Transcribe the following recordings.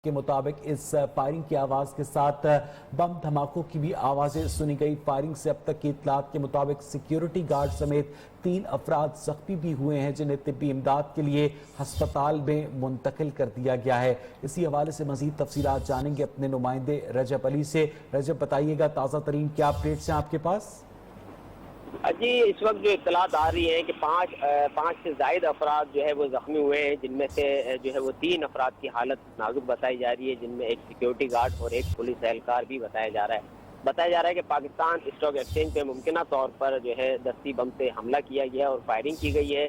کے مطابق اس فائرنگ کی آواز کے ساتھ بم دھماکوں کی بھی آوازیں سنی گئی۔ فائرنگ سے اب تک کی اطلاعات کے مطابق سیکیورٹی گارڈ سمیت 3 افراد زخمی بھی ہوئے ہیں، جنہیں طبی امداد کے لیے ہسپتال میں منتقل کر دیا گیا ہے۔ اسی حوالے سے مزید تفصیلات جانیں گے اپنے نمائندے رجب علی سے۔ رجب، بتائیے گا تازہ ترین کیا اپڈیٹس ہیں آپ کے پاس؟ جی، اس وقت جو اطلاعات آ رہی ہیں کہ پانچ سے زائد افراد جو ہے وہ زخمی ہوئے ہیں، جن میں سے جو ہے وہ 3 افراد کی حالت نازک بتائی جا رہی ہے، جن میں ایک سیکیورٹی گارڈ اور ایک پولیس اہلکار بھی بتایا جا رہا ہے کہ پاکستان اسٹاک ایکسچینج پہ ممکنہ طور پر جو ہے دستی بم سے حملہ کیا گیا اور فائرنگ کی گئی ہے۔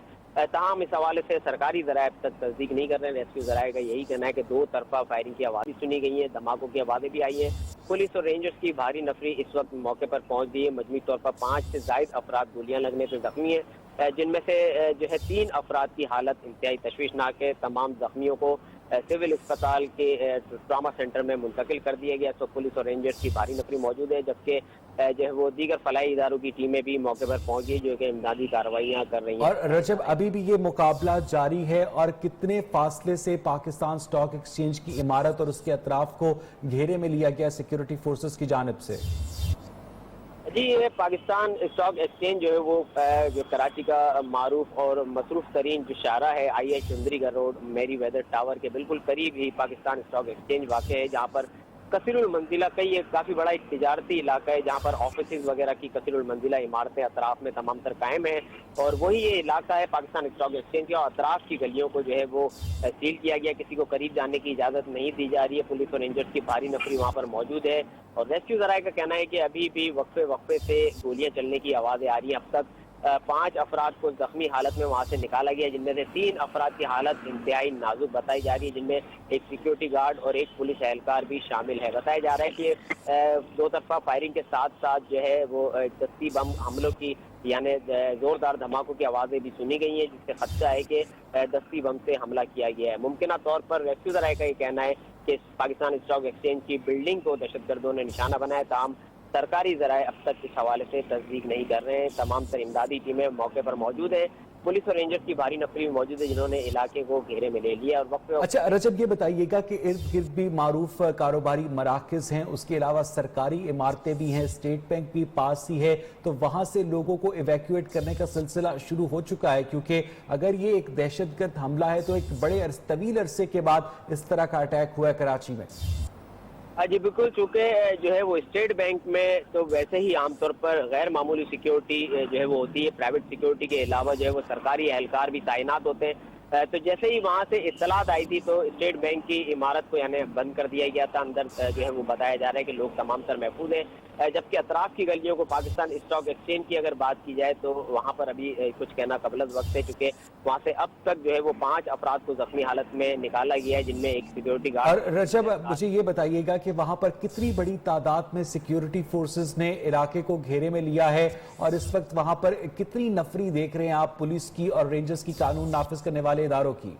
تاہم اس حوالے سے سرکاری ذرائع اب تک تصدیق نہیں کر رہے ہیں۔ ریسکیو ذرائع کا یہی کہنا ہے کہ 2 طرفہ فائرنگ کی آوازیں سنی گئی ہیں، دھماکوں کی آوازیں بھی آئی ہیں۔ پولیس اور رینجرز کی بھاری نفری اس وقت موقع پر پہنچ گئی ہے۔ مجموعی طور پر 5 سے زائد افراد گولیاں لگنے سے زخمی ہیں، جن میں سے جو ہے 3 افراد کی حالت انتہائی تشویشناک ہے۔ تمام زخمیوں کو سول اسپتال کے ٹراما سینٹر میں منتقل کر دیا گیا۔ پولیس اور رینجرز کی بھاری نفری موجود ہے، جبکہ جو ہے وہ دیگر فلاحی اداروں کی ٹیمیں بھی موقع پر پہنچ گئی، جو کہ امدادی کارروائیاں کر رہی ہیں۔ اور رجب، ابھی بھی یہ مقابلہ جاری ہے اور کتنے فاصلے سے پاکستان سٹاک ایکسچینج کی عمارت اور اس کے اطراف کو گھیرے میں لیا گیا سیکیورٹی فورسز کی جانب سے؟ جی، یہ پاکستان اسٹاک ایکسچینج جو ہے وہ جو کراچی کا معروف اور مصروف ترین جو شاہراہ ہے IH چندریگڑھ روڈ میری ویدر ٹاور کے بالکل قریب ہی پاکستان اسٹاک ایکسچینج واقع ہے، جہاں پر کثیر المنزلہ کافی بڑا ایک تجارتی علاقہ ہے، جہاں پر آفیسز وغیرہ کی کثیر المنزلہ عمارتیں اطراف میں تمام تر قائم ہیں، اور وہی یہ علاقہ ہے پاکستان اسٹاک ایکسچینج کا۔ اطراف کی گلیوں کو جو ہے وہ سیل کیا گیا، کسی کو قریب جانے کی اجازت نہیں دی جا رہی ہے۔ پولیس اور رینجرز کی بھاری نفری وہاں پر موجود ہے، اور ریسکیو ذرائع کا کہنا ہے کہ ابھی بھی وقفے سے گولیاں چلنے کی آوازیں آ رہی ہیں۔ اب تک 5 افراد کو زخمی حالت میں وہاں سے نکالا گیا، جن میں سے 3 افراد کی حالت انتہائی نازک بتائی جا رہی ہے، جن میں ایک سیکیورٹی گارڈ اور ایک پولیس اہلکار بھی شامل ہے۔ بتایا جا رہا ہے کہ 2 طرفہ فائرنگ کے ساتھ ساتھ جو ہے وہ دستی بم حملوں کی یعنی زوردار دھماکوں کی آوازیں بھی سنی گئی ہیں، جس سے خدشہ ہے کہ دستی بم سے حملہ کیا گیا ہے۔ ممکنہ طور پر ریسکیو ذرائع کا یہ کہنا ہے کہ پاکستان اسٹاک ایکسچینج کی بلڈنگ کو دہشت گردوں نے نشانہ بنایا، تاہم سرکاری ذرائع اب تک اس حوالے سے تصدیق نہیں کر رہے ہیں۔ تمام تر امدادی ٹیمیں موقع پر موجود ہیں، پولیس اور رینجرز کی بھاری نفری موجود ہے، جنہوں نے علاقے کو گھیرے میں لے لیا اور وقفے۔ اچھا رجب، یہ بتائیے گا کہ ارد گرد بھی معروف کاروباری مراکز ہیں، اس کے علاوہ سرکاری عمارتیں بھی ہیں، اسٹیٹ بینک بھی پاس ہی ہے، تو وہاں سے لوگوں کو ایویکویٹ کرنے کا سلسلہ شروع ہو چکا ہے؟ کیونکہ اگر یہ ایک دہشت گرد حملہ ہے تو ایک بڑے طویل عرصے کے بعد اس طرح کا اٹیک ہوا ہے کراچی میں۔ جی بالکل، چونکہ جو ہے وہ اسٹیٹ بینک میں تو ویسے ہی عام طور پر غیر معمولی سیکیورٹی جو ہے وہ ہوتی ہے، پرائیویٹ سیکیورٹی کے علاوہ جو ہے وہ سرکاری اہلکار بھی تعینات ہوتے ہیں۔ تو جیسے ہی وہاں سے اطلاعات آئی تھی تو اسٹیٹ بینک کی عمارت کو یعنی بند کر دیا گیا تھا، اندر جو ہے وہ بتایا جا رہا ہے کہ لوگ تمام تر محفوظ ہیں، جبکہ اطراف کی گلیوں کو پاکستان اسٹاک ایکسچینج کی اگر بات کی جائے تو وہاں پر ابھی کچھ کہنا قبل از وقت ہے، چونکہ وہاں سے اب تک جو ہے وہ 5 افراد کو زخمی حالت میں نکالا گیا ہے، جن میں ایک سیکیورٹی گارڈ۔ اور رجب، مجھے یہ بتائیے گا کہ وہاں پر کتنی بڑی تعداد میں سیکیورٹی فورسز نے علاقے کو گھیرے میں لیا ہے، اور اس وقت وہاں پر کتنی نفری دیکھ رہے ہیں آپ پولیس کی اور رینجرز کی، قانون نافذ کرنے والے اداروں کی؟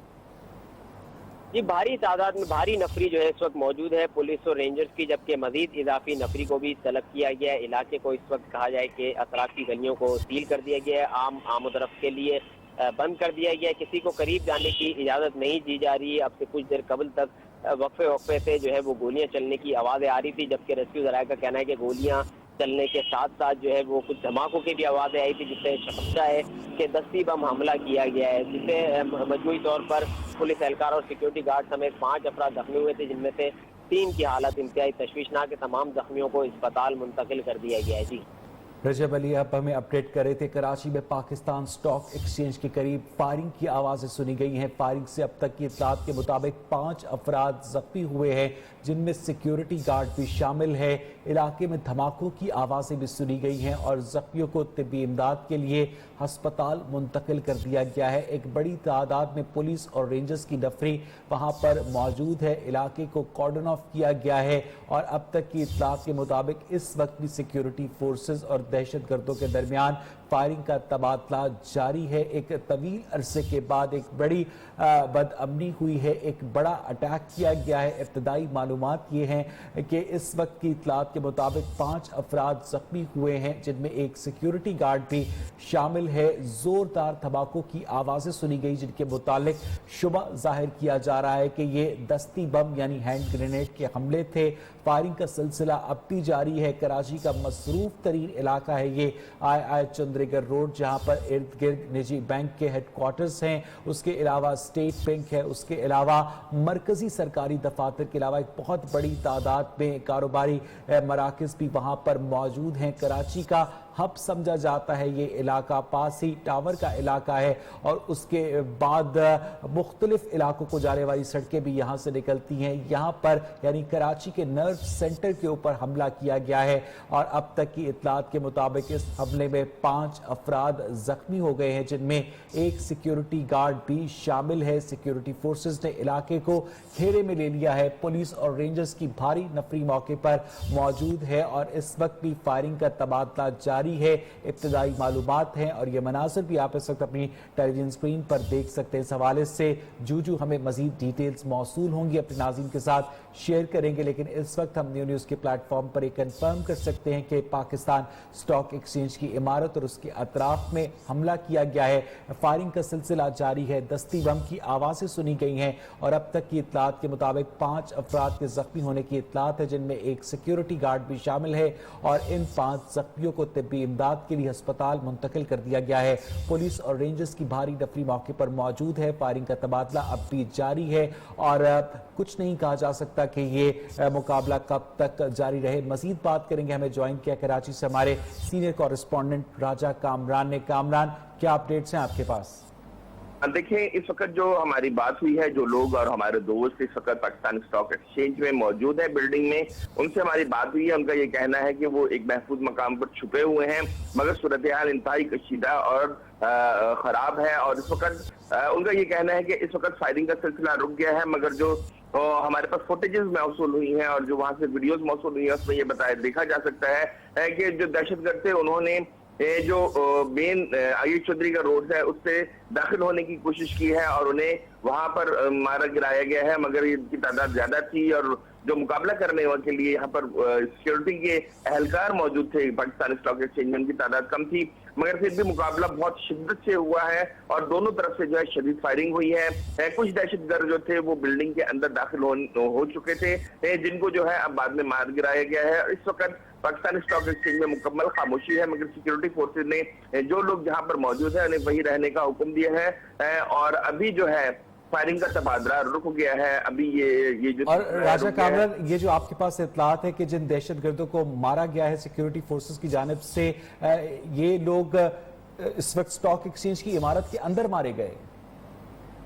جی، بھاری تعداد میں بھاری نفری جو ہے اس وقت موجود ہے پولیس اور رینجرز کی، جبکہ مزید اضافی نفری کو بھی طلب کیا گیا ہے۔ علاقے کو اس وقت کہا جائے کہ اطراف کی گلیوں کو سیل کر دیا گیا ہے، عام آمد و رفت کے لیے بند کر دیا گیا ہے، کسی کو قریب جانے کی اجازت نہیں دی جا رہی ہے۔ اب سے کچھ دیر قبل تک وقفے سے جو ہے وہ گولیاں چلنے کی آوازیں آ رہی تھی، جبکہ ریسکیو ذرائع کا کہنا ہے کہ گولیاں چلنے کے ساتھ ساتھ جو ہے وہ کچھ دھماکوں کی بھی آوازیں آئی تھی، جس سے خدشہ ہے کہ دستی بم حملہ کیا گیا ہے، جس سے مجموعی طور پر پولیس اہلکار اور سیکیورٹی گارڈ سمیت 5 افراد زخمی ہوئے تھے، جن میں سے 3 کی حالت انتہائی تشویشناک ہے۔ تمام زخمیوں کو اسپتال منتقل کر دیا گیا ہے۔ جی رجب علی آپ ہمیں اپڈیٹ کر رہے تھے۔ کراچی میں پاکستان سٹاک ایکسچینج کے قریب فائرنگ کی آوازیں سنی گئی ہیں۔ فائرنگ سے اب تک کی اطلاعات کے مطابق 5 افراد زخمی ہوئے ہیں، جن میں سیکیورٹی گارڈ بھی شامل ہے۔ علاقے میں دھماکوں کی آوازیں بھی سنی گئی ہیں اور زخمیوں کو طبی امداد کے لیے ہسپتال منتقل کر دیا گیا ہے۔ ایک بڑی تعداد میں پولیس اور رینجرز کی نفری وہاں پر موجود ہے۔ علاقے کو کارڈن آف کیا گیا ہے اور اب تک کی اطلاعات کے مطابق اس وقت بھی سیکیورٹی فورسز اور دہشت گردوں کے درمیان फायरिंग का तबादला जारी है। एक तवील अरसे के बाद एक बड़ी बदअमनी हुई है, एक बड़ा अटैक किया गया है। इब्तदाई मालूमात ये हैं कि इस वक्त की इत्तलात के मुताबिक 5 अफराद जख्मी हुए हैं, जिनमें एक सिक्योरिटी गार्ड भी शामिल है। जोरदार धमाकों की आवाज़ें सुनी गई, जिनके मुतालिक शुबा जाहिर किया जा रहा है कि ये दस्ती बम यानी हैंड ग्रेनेड के हमले थे। फायरिंग का सिलसिला अब भी जारी है। कराची का मसरूफ तरीन इलाका है ये आई चंद्रीगढ़ रोड, जहां पर इर्द गिर्द निजी बैंक के हेडक्वार्टर्स हैं, उसके अलावा स्टेट बैंक है, उसके अलावा मरकजी सरकारी दफातर के अलावा एक बहुत बड़ी तादाद में कारोबारी मराकज़ भी वहां पर मौजूद हैं। कराची का हब समझा जाता है ये इलाका, पास ही टावर का इलाका है और उसके बाद मुख्तलिफ इलाकों को जाने वाली सड़कें भी यहाँ से निकलती हैं। यहाँ पर यानी कराची के नर्व सेंटर के ऊपर हमला किया गया है और अब तक की इत्तलात के मुताबिक इस हमले में 5 अफराद जख्मी हो गए हैं, जिनमें एक सिक्योरिटी गार्ड भी शामिल है। सिक्योरिटी फोर्सेस ने इलाके को घेरे में ले लिया है। पुलिस और रेंजर्स की भारी नफरी मौके पर मौजूद है और इस वक्त भी फायरिंग का तबादला जारी है। इब्तदाई मालूमात हैं और ये मनासिर भी आप इस वक्त अपनी टेलीविजन स्क्रीन पर देख सकते हैं। इस हवाले से जू हमें मजीद डिटेल्स मौसूल होंगी अपने नाज़रीन के साथ शेयर करेंगे, लेकिन इस वक्त हम न्यू न्यूज़ के प्लेटफॉर्म पर एक कंफर्म कर सकते हैं कि पाकिस्तान स्टॉक एक्सचेंज की इमारत और उसके अतराफ में हमला किया गया है। फायरिंग का सिलसिला जारी है, दस्ती बम की आवाज़ें सुनी गई हैं और अब तक की इत्तलात के मुताबिक 5 अफराद के जख्मी होने की इत्तलात है, जिनमें एक सिक्योरिटी गार्ड भी शामिल है और इन 5 जख्मियों को तिब्बी इमदाद के लिए अस्पताल मुंतकिल कर दिया गया है। पुलिस और रेंजर्स की भारी नफरी मौके पर मौजूद है। फायरिंग का तबादला अब भी जारी है और कुछ नहीं कहा जा सकता कि ये मुकाबला कब तक जारी रहे। मजीद बात करेंगे, हमें ज्वाइन किया कराची से हमारे सीनियर कॉरेस्पॉन्डेंट राजा कामरान ने। कामरान, क्या अपडेट्स हैं आपके पास? देखिए, इस वक्त जो हमारी बात हुई है, जो लोग और हमारे दोस्त इस वक्त पाकिस्तान स्टॉक एक्सचेंज में मौजूद है बिल्डिंग में, उनसे हमारी बात हुई है। उनका ये कहना है कि वो एक महफूज मकाम पर छुपे हुए हैं, मगर सूरत हाल इंतहाई कशीदा और खराब है और इस वक्त उनका ये कहना है कि इस वक्त फायरिंग का सिलसिला रुक गया है, मगर जो हमारे पास फुटेजेस मौसूल हुई हैं और जो वहां से वीडियोस मौसूल हुई है, उसमें ये देखा जा सकता है कि जो दहशतगर्द थे उन्होंने जो मेन आई चौधरी का रोड है उससे दाखिल होने की कोशिश की है और उन्हें वहां पर मारा गिराया गया है, मगर इनकी तादाद ज्यादा थी और जो मुकाबला करने के लिए यहाँ पर सिक्योरिटी के एहलकार मौजूद थे। पाकिस्तान स्टॉक एक्सचेंज में उनकी तादाद कम थी, मगर फिर भी मुकाबला बहुत शिद्दत से हुआ है और दोनों तरफ से जो है शदीद फायरिंग हुई है। कुछ दहशतगर्द जो थे वो बिल्डिंग के अंदर दाखिल हो चुके थे, जिनको जो है अब बाद में मार गिराया गया है। इस वक्त पाकिस्तान स्टॉक एक्सचेंज में मुकम्मल खामोशी है, मगर सिक्योरिटी फोर्सेज ने जो लोग जहां पर मौजूद है उन्हें वही रहने का हुक्म दिया है और अभी जो है फायरिंग का तबादला रुक गया है। अभी ये जो और राजा कामरान, ये जो आपके पास इत्तलात है कि जिन दहशतगर्दों को मारा गया है सिक्योरिटी फोर्सेस की जानिब से, ये लोग इस वक्त स्टॉक एक्सचेंज की इमारत के अंदर मारे गए?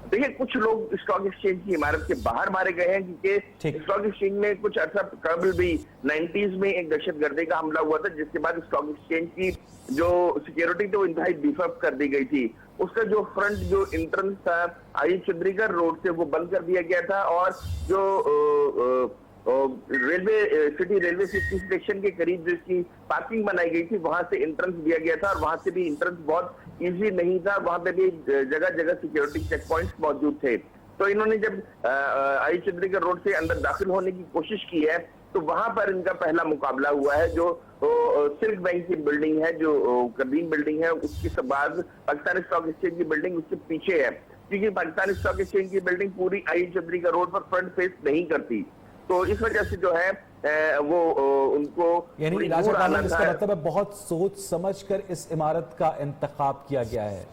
देखिए, कुछ लोग स्टॉक एक्सचेंज की इमारत के बाहर मारे गए हैं, क्योंकि स्टॉक एक्सचेंज में कुछ अर्सा कबल भी 90s में एक दहशतगर्दी का हमला हुआ था, जिसके बाद स्टॉक एक्सचेंज की जो सिक्योरिटी थी वो इंतहाई बीफ अप कर दी गई थी। उसका जो फ्रंट जो एंट्रेंस था आई चंद्रीगढ़ रोड से वो बंद कर दिया गया था और जो सिटी रेलवे स्टेशन के करीब जिसकी पार्किंग बनाई गई थी वहां से एंट्रेंस दिया गया था और वहां से भी एंट्रेंस बहुत इजी नहीं था, वहां पे भी जगह जगह सिक्योरिटी चेक पॉइंट्स मौजूद थे। तो इन्होंने जब आई चंद्रीगढ़ रोड से अंदर दाखिल होने की कोशिश की है तो वहां पर इनका पहला मुकाबला हुआ है। जो सिल्क बैंक की बिल्डिंग है, जो कदीम बिल्डिंग है, उसके बाद पाकिस्तान स्टॉक एक्सचेंज की बिल्डिंग उसके पीछे है, क्योंकि पाकिस्तान स्टॉक एक्सचेंज की बिल्डिंग पूरी आई चंद्रीगढ़ रोड पर फ्रंट फेस नहीं करती, तो इस वजह से जो है वो उनको यानी राजा कामरान, इसका मतलब है बहुत सोच समझ कर इस इमारत का इंतखाब किया गया है।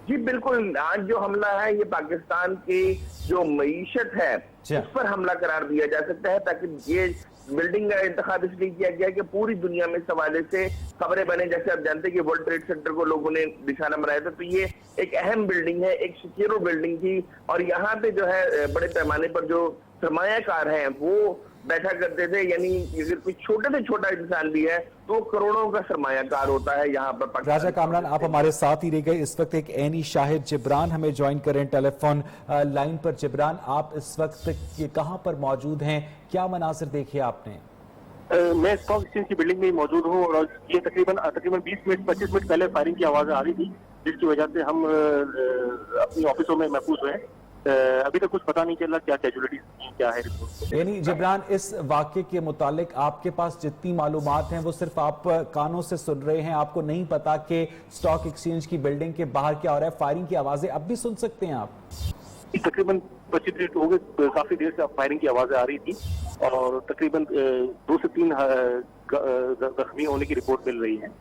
जी बिल्कुल, आज जो हमला है ये पाकिस्तान की जो मईशत है उस पर हमला करार दिया जा सकता है, ताकि ये बिल्डिंग का इंतखाब इसलिए किया गया कि पूरी दुनिया में इस हवाले से खबरें बने। जैसे आप जानते हैं कि वर्ल्ड ट्रेड सेंटर को लोगों ने निशाना बनाया था, तो ये एक अहम बिल्डिंग है, एक सिक्योर बिल्डिंग थी और यहाँ पे जो है बड़े पैमाने पर जो सरमायाकार हैं वो बैठा करते थे, यानी अगर कोई छोटे से छोटा इंसान भी है तो करोड़ों का सरमायाकार होता है यहाँ पर। राजा कामरान, आप हमारे साथ ही रह गए। इस वक्त एक ऐनी शाहिद जिब्रान हमें ज्वाइन करें टेलीफोन लाइन पर। जिब्रान, आप इस वक्त कहाँ पर मौजूद हैं, क्या मनासिर देखे आपने? मैं स्टॉक एक्सचेंज की बिल्डिंग में ही मौजूद हूँ और ये तकरीबन 20 मिनट पहले फायरिंग की आवाज़ आ रही थी, जिसकी वजह से हम अपनी ऑफिसों में महफूज हुए हैं। अभी तक कुछ पता नहीं चला क्या कैजुअलिटीज क्या है रिपोर्ट। यानी जिब्रान, इस वाक़े के मुतालिक आपके पास जितनी मालूमात हैं वो सिर्फ आप कानों से सुन रहे हैं, आपको नहीं पता कि स्टॉक एक्सचेंज की बिल्डिंग के बाहर क्या हो रहा है? फायरिंग की आवाज़ें अब भी सुन सकते हैं आप? तकरीबन 25 मिनट हो गए, काफी देर से फायरिंग की आवाजें आ रही थी और तकरीबन 2 से 3 जख्मी होने की रिपोर्ट मिल रही है।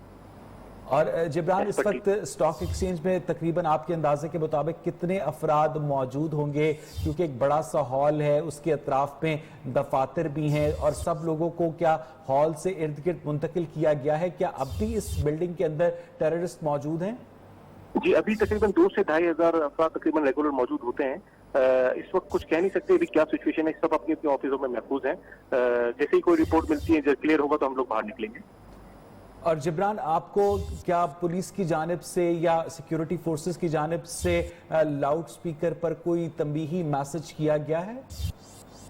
और जिब्रान, इस वक्त स्टॉक एक्सचेंज में तकरीबन आपके अंदाजे के मुताबिक कितने अफराद मौजूद होंगे? क्योंकि एक बड़ा सा हॉल है, उसके अतराफ में दफातर भी हैं, और सब लोगों को क्या हॉल से इर्द गिर्द मुंतकिल किया गया है? क्या अब भी इस बिल्डिंग के अंदर टेररिस्ट मौजूद हैं? जी, अभी तकरीबन 2 से 2,500 अफराद तकरीबन रेगुलर मौजूद होते हैं। इस वक्त कुछ कह नहीं सकते अभी क्या सिचुएशन है, सब अपनी अपनी ऑफिसों में महफूज हैं। जैसे ही कोई रिपोर्ट मिलती है, जब क्लियर होगा तो हम लोग बाहर निकलेंगे। और जिब्रान, आपको क्या पुलिस की जानिब से या सिक्योरिटी फोर्सेस की जानिब से लाउड स्पीकर पर कोई तंबीही मैसेज किया गया है?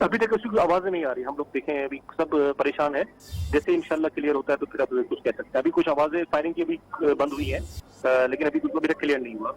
अभी तक उसकी आवाजें नहीं आ रही, हम लोग देखें, अभी सब परेशान है। जैसे इंशाल्लाह क्लियर होता है तो फिर अब कुछ कह सकते हैं। अभी कुछ आवाजें फायरिंग की भी बंद हुई है, लेकिन अभी कुछ अभी तक क्लियर नहीं हुआ।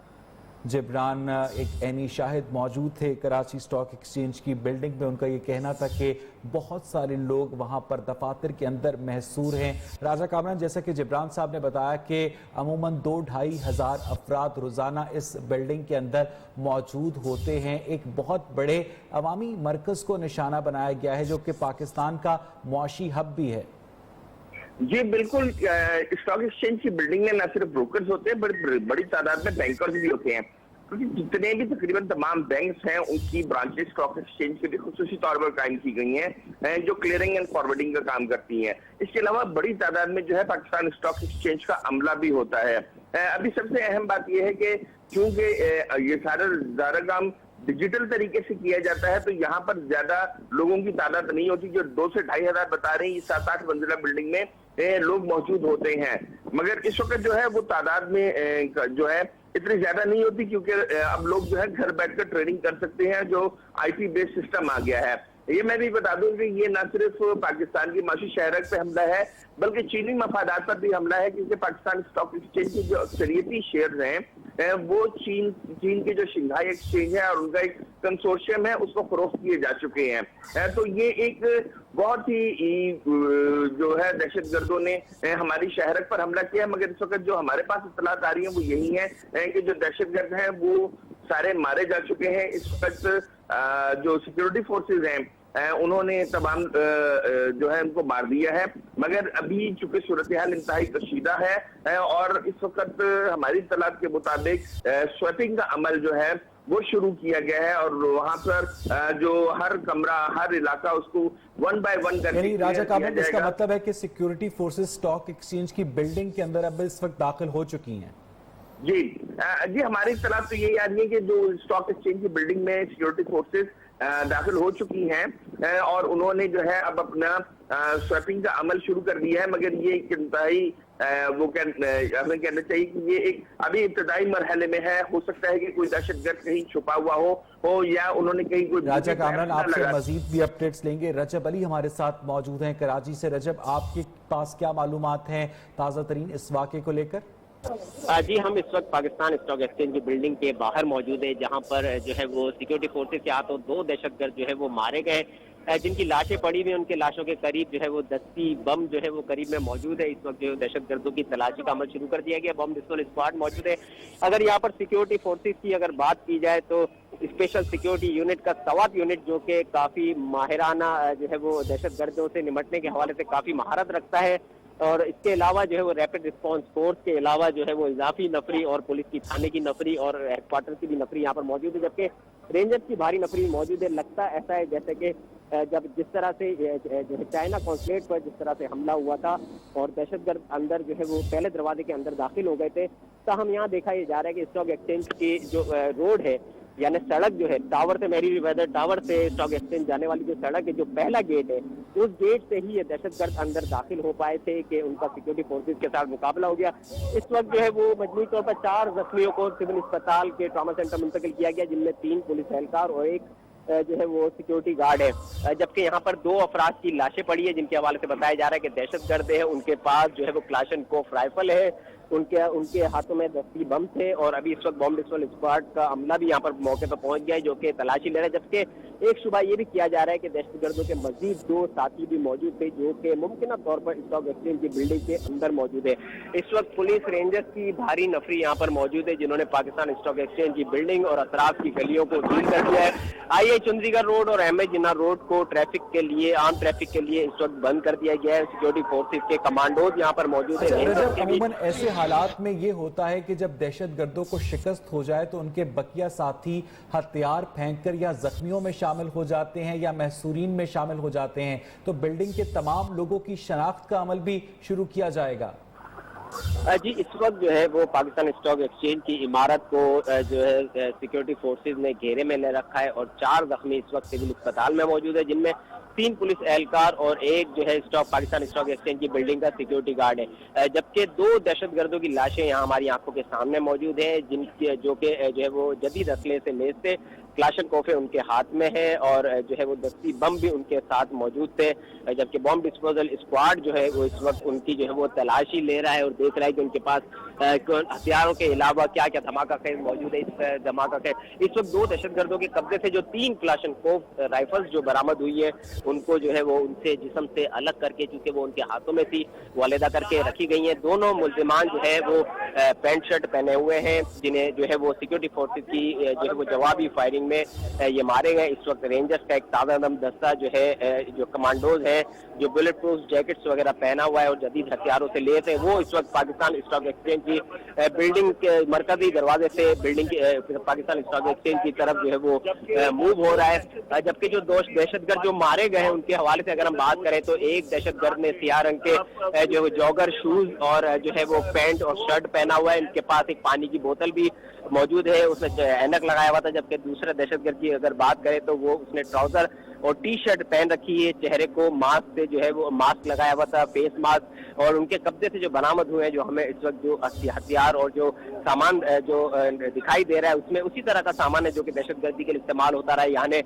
जिब्रान एक ऐनी शाहिद मौजूद थे कराची स्टॉक एक्सचेंज की बिल्डिंग में। उनका ये कहना था कि बहुत सारे लोग वहाँ पर दफातर के अंदर महसूर हैं। राजा कामरान, जैसा कि जिब्रान साहब ने बताया कि अमूमन 2-2.5 हज़ार अफराद रोज़ाना इस बिल्डिंग के अंदर मौजूद होते हैं। एक बहुत बड़े अवामी मरकज़ को निशाना बनाया गया है जो कि पाकिस्तान का मुआशी हब भी है। जी बिल्कुल, स्टॉक एक्सचेंज की बिल्डिंग में न सिर्फ ब्रोकर्स होते हैं, बड़ी तादाद में बैंकर्स भी होते हैं, क्योंकि जितने भी तकरीबन तमाम बैंक्स हैं उनकी ब्रांचेस स्टॉक एक्सचेंज के लिए खुसूसी तौर पर कायम की गई हैं, जो क्लियरिंग एंड फॉरवर्डिंग का काम करती हैं। इसके अलावा बड़ी तादाद में जो है पाकिस्तान स्टॉक एक्सचेंज का अमला भी होता है। अभी सबसे अहम बात यह है कि क्योंकि ये सारा काम डिजिटल तरीके से किया जाता है, तो यहाँ पर ज्यादा लोगों की तादाद नहीं होती। जो 2 से 2.5 हज़ार बता रहे हैं, 7-8 मंजिला बिल्डिंग में लोग मौजूद होते हैं, मगर इस वक्त जो है वो तादाद में जो है इतनी ज्यादा नहीं होती, क्योंकि अब लोग जो है घर बैठकर ट्रेडिंग कर सकते हैं, जो IT बेस्ड सिस्टम आ गया है। ये मैं भी बता दूं कि ये न सिर्फ पाकिस्तान की माशी शहरत पे हमला है, बल्कि चीनी मफादात पर भी हमला है, क्योंकि पाकिस्तान स्टॉक एक्सचेंज के जो अक्सरियती शेयर्स हैं वो चीन के जो शंघाई एक्सचेंज है और उनका एक कंसोर्शियम है, उसको फरोख्त किए जा चुके हैं। तो ये एक बहुत ही जो है दहशत गर्दों ने हमारी शहरत पर हमला किया, मगर इस वक्त जो हमारे पास इत्तलात आ रही है वो यही है कि जो दहशत गर्द हैं वो सारे मारे जा चुके हैं। इस वक्त जो सिक्योरिटी फोर्सेज हैं उन्होंने तमाम जो है उनको मार दिया है, मगर अभी चूंकि सूरत हाल इंतहाई कशीदा है और इस वक्त हमारी इत्तलात के मुताबिक स्वैपिंग का अमल जो है वो शुरू किया गया है, और वहां पर जो हर कमरा, हर इलाका, उसको 1 बाय 1 करके राजा कामरान, इसका मतलब है कि सिक्योरिटी फोर्सेस स्टॉक एक्सचेंज की बिल्डिंग के अंदर अब इस वक्त दाखिल हो चुकी हैं? जी हमारी इत्तलात तो यही आ रही है कि जो स्टॉक एक्सचेंज की बिल्डिंग में सिक्योरिटी फोर्सेस दाखिल हो चुकी हैं और उन्होंने जो है अब अपना स्वैपिंग का अमल शुरू कर दिया है, मगर ये एक इंतहाई हमें कहना चाहिए कि ये एक अभी इब्तदाई मरहले में है। हो सकता है कि कोई दहशतगर्द कहीं छुपा हुआ हो या उन्होंने कहीं कोई। राजा कामरान, आपसे मजीद भी अपडेट्स लेंगे। रजब अली हमारे साथ मौजूद हैं कराची से। रजब, आपके पास क्या मालूमात हैं ताज़ा तरीन इस वाक़े को लेकर? जी, हम इस वक्त पाकिस्तान स्टॉक एक्सचेंज की बिल्डिंग के बाहर मौजूद है, जहां पर जो है वो सिक्योरिटी फोर्सेस के हाथों 2 दहशतगर्द जो है वो मारे गए, जिनकी लाशें पड़ी हुई हैं। उनके लाशों के करीब जो है वो 10 बम जो है वो करीब में मौजूद है। इस वक्त जो दहशतगर्दों की तलाशी का अमल शुरू कर दिया गया, बम डिस्पोल स्क्वाड मौजूद है। अगर यहाँ पर सिक्योरिटी फोर्सेस की अगर बात की जाए तो स्पेशल सिक्योरिटी यूनिट का सवात यूनिट, जो कि काफी माहिराना जो है वो दहशतगर्दों से निपटने के हवाले से काफी महारत रखता है, और इसके अलावा जो है वो रैपिड रिस्पांस फोर्स के अलावा जो है वो इजाफी नफरी और पुलिस की थाने की नफरी और हेडक्वार्टर की भी नफरी यहाँ पर मौजूद है, जबकि रेंजर्स की भारी नफरी मौजूद है। लगता ऐसा है जैसे कि जब जिस तरह से जो है चाइना कॉन्सुलेट पर जिस तरह से हमला हुआ था और दहशतगर्द अंदर जो है वो पहले दरवाजे के अंदर दाखिल हो गए थे, तो हम यहाँ देखा ये जा रहा है कि स्टॉक एक्सचेंज की जो रोड है, यानी सड़क जो है टावर से, मेरी वेदर टावर से स्टॉक एक्सचेंज जाने वाली जो सड़क है, जो पहला गेट है, उस गेट से ही ये दहशतगर्द अंदर दाखिल हो पाए थे कि उनका सिक्योरिटी फोर्सेस के साथ मुकाबला हो गया। इस वक्त जो है वो मजमूई तौर पर 4 जख्मियों को सिविल अस्पताल के ट्रॉमा सेंटर मुंतकिल किया गया, जिनमें 3 पुलिस एहलकार और 1 जो है वो सिक्योरिटी गार्ड है, जबकि यहाँ पर 2 अफराद की लाशें पड़ी है जिनके हवाले से बताया जा रहा है कि दहशतगर्द है, उनके पास जो है वो क्लाशनकोफ राइफल है, उनके हाथों में 10 बम थे और अभी इस वक्त बॉम्ब डिस्पोजल स्क्वाड का अमला भी यहाँ पर मौके पर पहुंच गया है जो कि तलाशी ले रहा है। जबकि एक शुबा ये भी किया जा रहा है कि दहशतगर्दों के मजीद 2 साथी भी मौजूद थे जो कि मुमकिन तौर पर स्टॉक एक्सचेंज की बिल्डिंग के अंदर मौजूद है। इस वक्त पुलिस रेंजर्स की भारी नफरी यहाँ पर मौजूद है जिन्होंने पाकिस्तान स्टॉक एक्सचेंज की बिल्डिंग और अतराफ की गलियों को सील कर दिया है। IIA चुंदरीगढ़ रोड और अहमद जिन्ना रोड को ट्रैफिक के लिए, आम ट्रैफिक के लिए इस वक्त बंद कर दिया गया है। सिक्योरिटी फोर्सेज के कमांडोज यहाँ पर मौजूद है। अमूमन ऐसे हालात में ये होता है कि जब दहशतगर्दों को शिकस्त हो जाए तो उनके बकिया साथी हथियार फेंककर या जख्मियों में शामिल हो जाते हैं या महसूरीन में शामिल हो जाते हैं, तो बिल्डिंग के तमाम लोगों की शनाख्त का अमल भी शुरू किया जाएगा। जी, इस वक्त जो है वो पाकिस्तान स्टॉक एक्सचेंज की इमारत को जो है सिक्योरिटी फोर्सेज ने घेरे में ले रखा है और 4 जख्मी इस वक्त सिविल अस्पताल में मौजूद है, जिनमें 3 पुलिस एहलकार और एक जो है पाकिस्तान स्टॉक एक्सचेंज की बिल्डिंग का सिक्योरिटी गार्ड है, जबकि 2 दहशतगर्दों की लाशें यहाँ हमारी आंखों के सामने मौजूद है जिनके जो कि जो है वो जदीद असले से लैस थे। क्लाशनकोफ उनके हाथ में है और जो है वो 10 बम भी उनके साथ मौजूद थे, जबकि बॉम्ब डिस्पोजल स्क्वाड जो है वो इस वक्त उनकी जो है वो तलाशी ले रहा है और देख रहा है कि उनके पास हथियारों के अलावा क्या क्या धमाका खेल मौजूद है। इस धमाका खेल इस वक्त 2 दहशतगर्दों के कब्जे से जो 3 क्लाशनकोफ राइफल्स जो बरामद हुई है उनको जो है वो उनसे जिस्म से अलग करके, चूंकि वो उनके हाथों में थी, वो अलहदा करके रखी गई है। दोनों मुल्जिमान जो है वो पैंट शर्ट पहने हुए हैं जिन्हें जो है वो सिक्योरिटी फोर्सेज की जो है वो जवाबी फायरिंग में ये मारे गए। इस वक्त रेंजर्स का एक ताज़ा दम दस्ता जो है जो कमांडोज है जो बुलेट प्रूफ जैकेट्स वगैरह पहना हुआ है और जदीद हथियारों से लैस है, वो इस वक्त पाकिस्तान स्टॉक एक्सचेंज की बिल्डिंग के मरकजी दरवाजे से बिल्डिंग की पाकिस्तान स्टॉक एक्सचेंज की तरफ जो है वो मूव हो रहा है। जबकि जो 2 दहशतगर्द जो मारे गए हैं उनके हवाले से अगर हम बात करें तो एक दहशतगर्द ने सियाह रंग के जो जॉगर शूज और जो है वो पैंट और शर्ट पहना हुआ है, इनके पास एक पानी की बोतल भी मौजूद है, उसने ऐनक लगाया हुआ था। जबकि दूसरे दहशतगर्द की अगर बात करें तो वो उसने ट्राउजर और टी शर्ट पहन रखी है, चेहरे को मास्क से जो है वो मास्क लगाया हुआ था, फेस मास्क, और उनके कब्जे से जो बरामद हुए हैं जो हमें इस वक्त जो हथियार और जो सामान जो दिखाई दे रहा है उसमें उसी तरह का सामान है जो कि दहशतगर्दी के लिए इस्तेमाल होता रहा है, यानी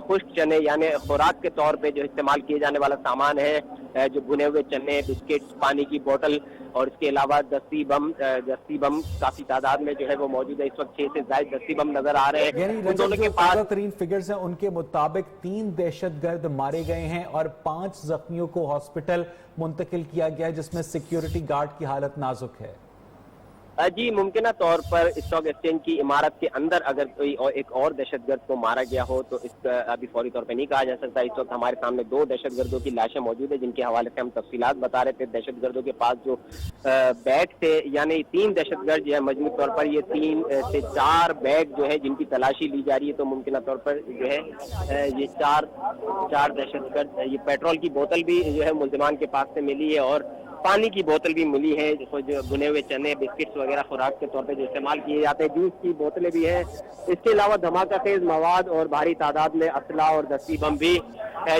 खुश्क चने यानी खुराक के तौर पे जो इस्तेमाल किए जाने वाला सामान है, जो भुने हुए चने, बिस्किट, पानी की बोतल और इसके अलावा 10 बम काफी तादाद में जो है वो मौजूद है। इस वक्त 6 से ज्यादा 10 बम नजर आ रहे हैं। उन दोनों के पास तरीन फिगर्स हैं, उनके मुताबिक 3 दहशतगर्द मारे गए हैं और 5 जख्मियों को हॉस्पिटल मुंतकिल किया गया है जिसमें सिक्योरिटी गार्ड की हालत नाजुक है। जी, मुमकिन तौर पर स्टॉक एक्सचेंज की इमारत के अंदर अगर कोई एक और दहशतगर्द को मारा गया हो तो इसका अभी फौरी तौर पर नहीं कहा जा सकता। इस वक्त हमारे सामने 2 दहशतगर्दों की लाशें मौजूद है जिनके हवाले से हम तफसीलात बता रहे थे। दहशतगर्दों के पास जो बैग थे, यानी 3 दहशतगर्द जो है मजमू तौर पर ये 3 से 4 बैग जो है जिनकी तलाशी ली जा रही है, तो मुमकिन तौर पर जो है ये 4 दहशतगर्द, ये पेट्रोल की बोतल भी जो है मुल्जिमान के पास से मिली है और पानी की बोतल भी मिली है, जो बुने हुए चने, बिस्किट्स वगैरह खुराक के तौर पे जो इस्तेमाल किए जाते हैं, जूस की बोतलें भी हैं। इसके अलावा धमाका खेज मवाद और भारी तादाद में असला और 10 बम भी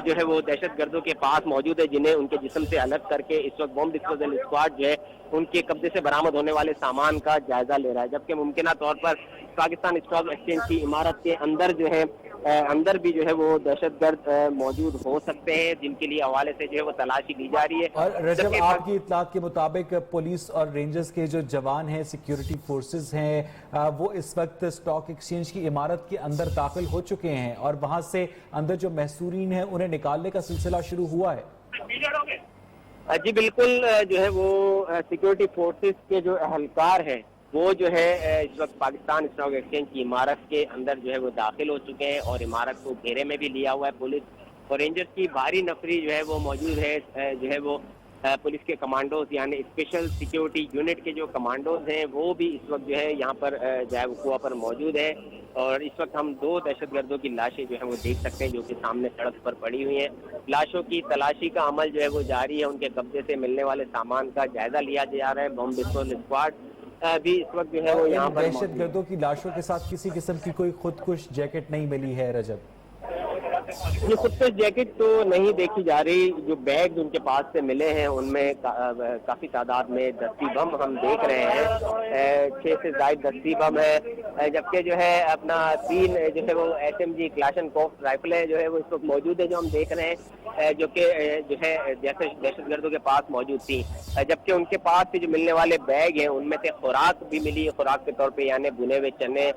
जो है वो दहशतगर्दों के पास मौजूद है जिन्हें उनके जिस्म से अलग करके इस वक्त बॉम्ब डिस्पोजल स्क्वाड जो है उनके कब्जे से बरामद होने वाले सामान का जायजा ले रहा है। जबकि मुमकिन तौर पर पाकिस्तान स्टॉक एक्सचेंज की इमारत के अंदर जो है अंदर भी जो है वो दहशतगर्द मौजूद हो सकते हैं जिनके लिए हवाले से जो है वो तलाशी ली जा रही है। और रजब, आपकी इत्तलात के मुताबिक पुलिस और रेंजर्स के जो जवान हैं, सिक्योरिटी फोर्सेस हैं, वो इस वक्त स्टॉक एक्सचेंज की इमारत के अंदर दाखिल हो चुके हैं और वहां से अंदर जो महसूरीन हैं उन्हें निकालने का सिलसिला शुरू हुआ है। जी बिल्कुल, जो है वो सिक्योरिटी फोर्सेस के जो अहलकार हैं वो जो है इस वक्त पाकिस्तान स्टॉक एक्सचेंज की इमारत के अंदर जो है वो दाखिल हो चुके हैं और इमारत को घेरे में भी लिया हुआ है। पुलिस और रेंजर्स की भारी नफरी जो है वो मौजूद है। जो है वो पुलिस के कमांडोज यानी स्पेशल सिक्योरिटी यूनिट के जो कमांडोज हैं वो भी इस वक्त जो है यहाँ पर जो है वक़ुआ पर मौजूद है और इस वक्त हम 2 दहशतगर्दों की लाशें जो है वो देख सकते हैं जो कि सामने सड़क पर पड़ी हुई हैं। लाशों की तलाशी का अमल जो है वो जारी है, उनके कब्जे से मिलने वाले सामान का जायजा लिया जा रहा है। बॉम्ब डिस्पोजल स्क्वाड भी इस वक्त जो है वो यहाँ पर दहशतगर्दों की लाशों के साथ किसी किस्म की कोई खुदकुश जैकेट नहीं मिली है रजब? یہ خودکش جیکٹ تو نہیں دیکھی جا رہی، جو بیگ ان کے پاس سے ملے ہیں ان میں کافی تعداد میں دستی بم ہم دیکھ رہے ہیں، 6 سے زائد دستی بم ہے، جبکہ جو ہے اپنا 3 جو ہے وہ SMG کلاشنکوف رائفلیں جو ہے وہ اس وقت موجود ہے جو ہم دیکھ رہے ہیں، جو کہ جو ہے دہشت گردوں کے پاس موجود تھی، جبکہ ان کے پاس سے جو ملنے والے بیگ ہیں ان میں سے خوراک بھی ملی، خوراک کے طور پہ یعنی بنے ہوئے چنے،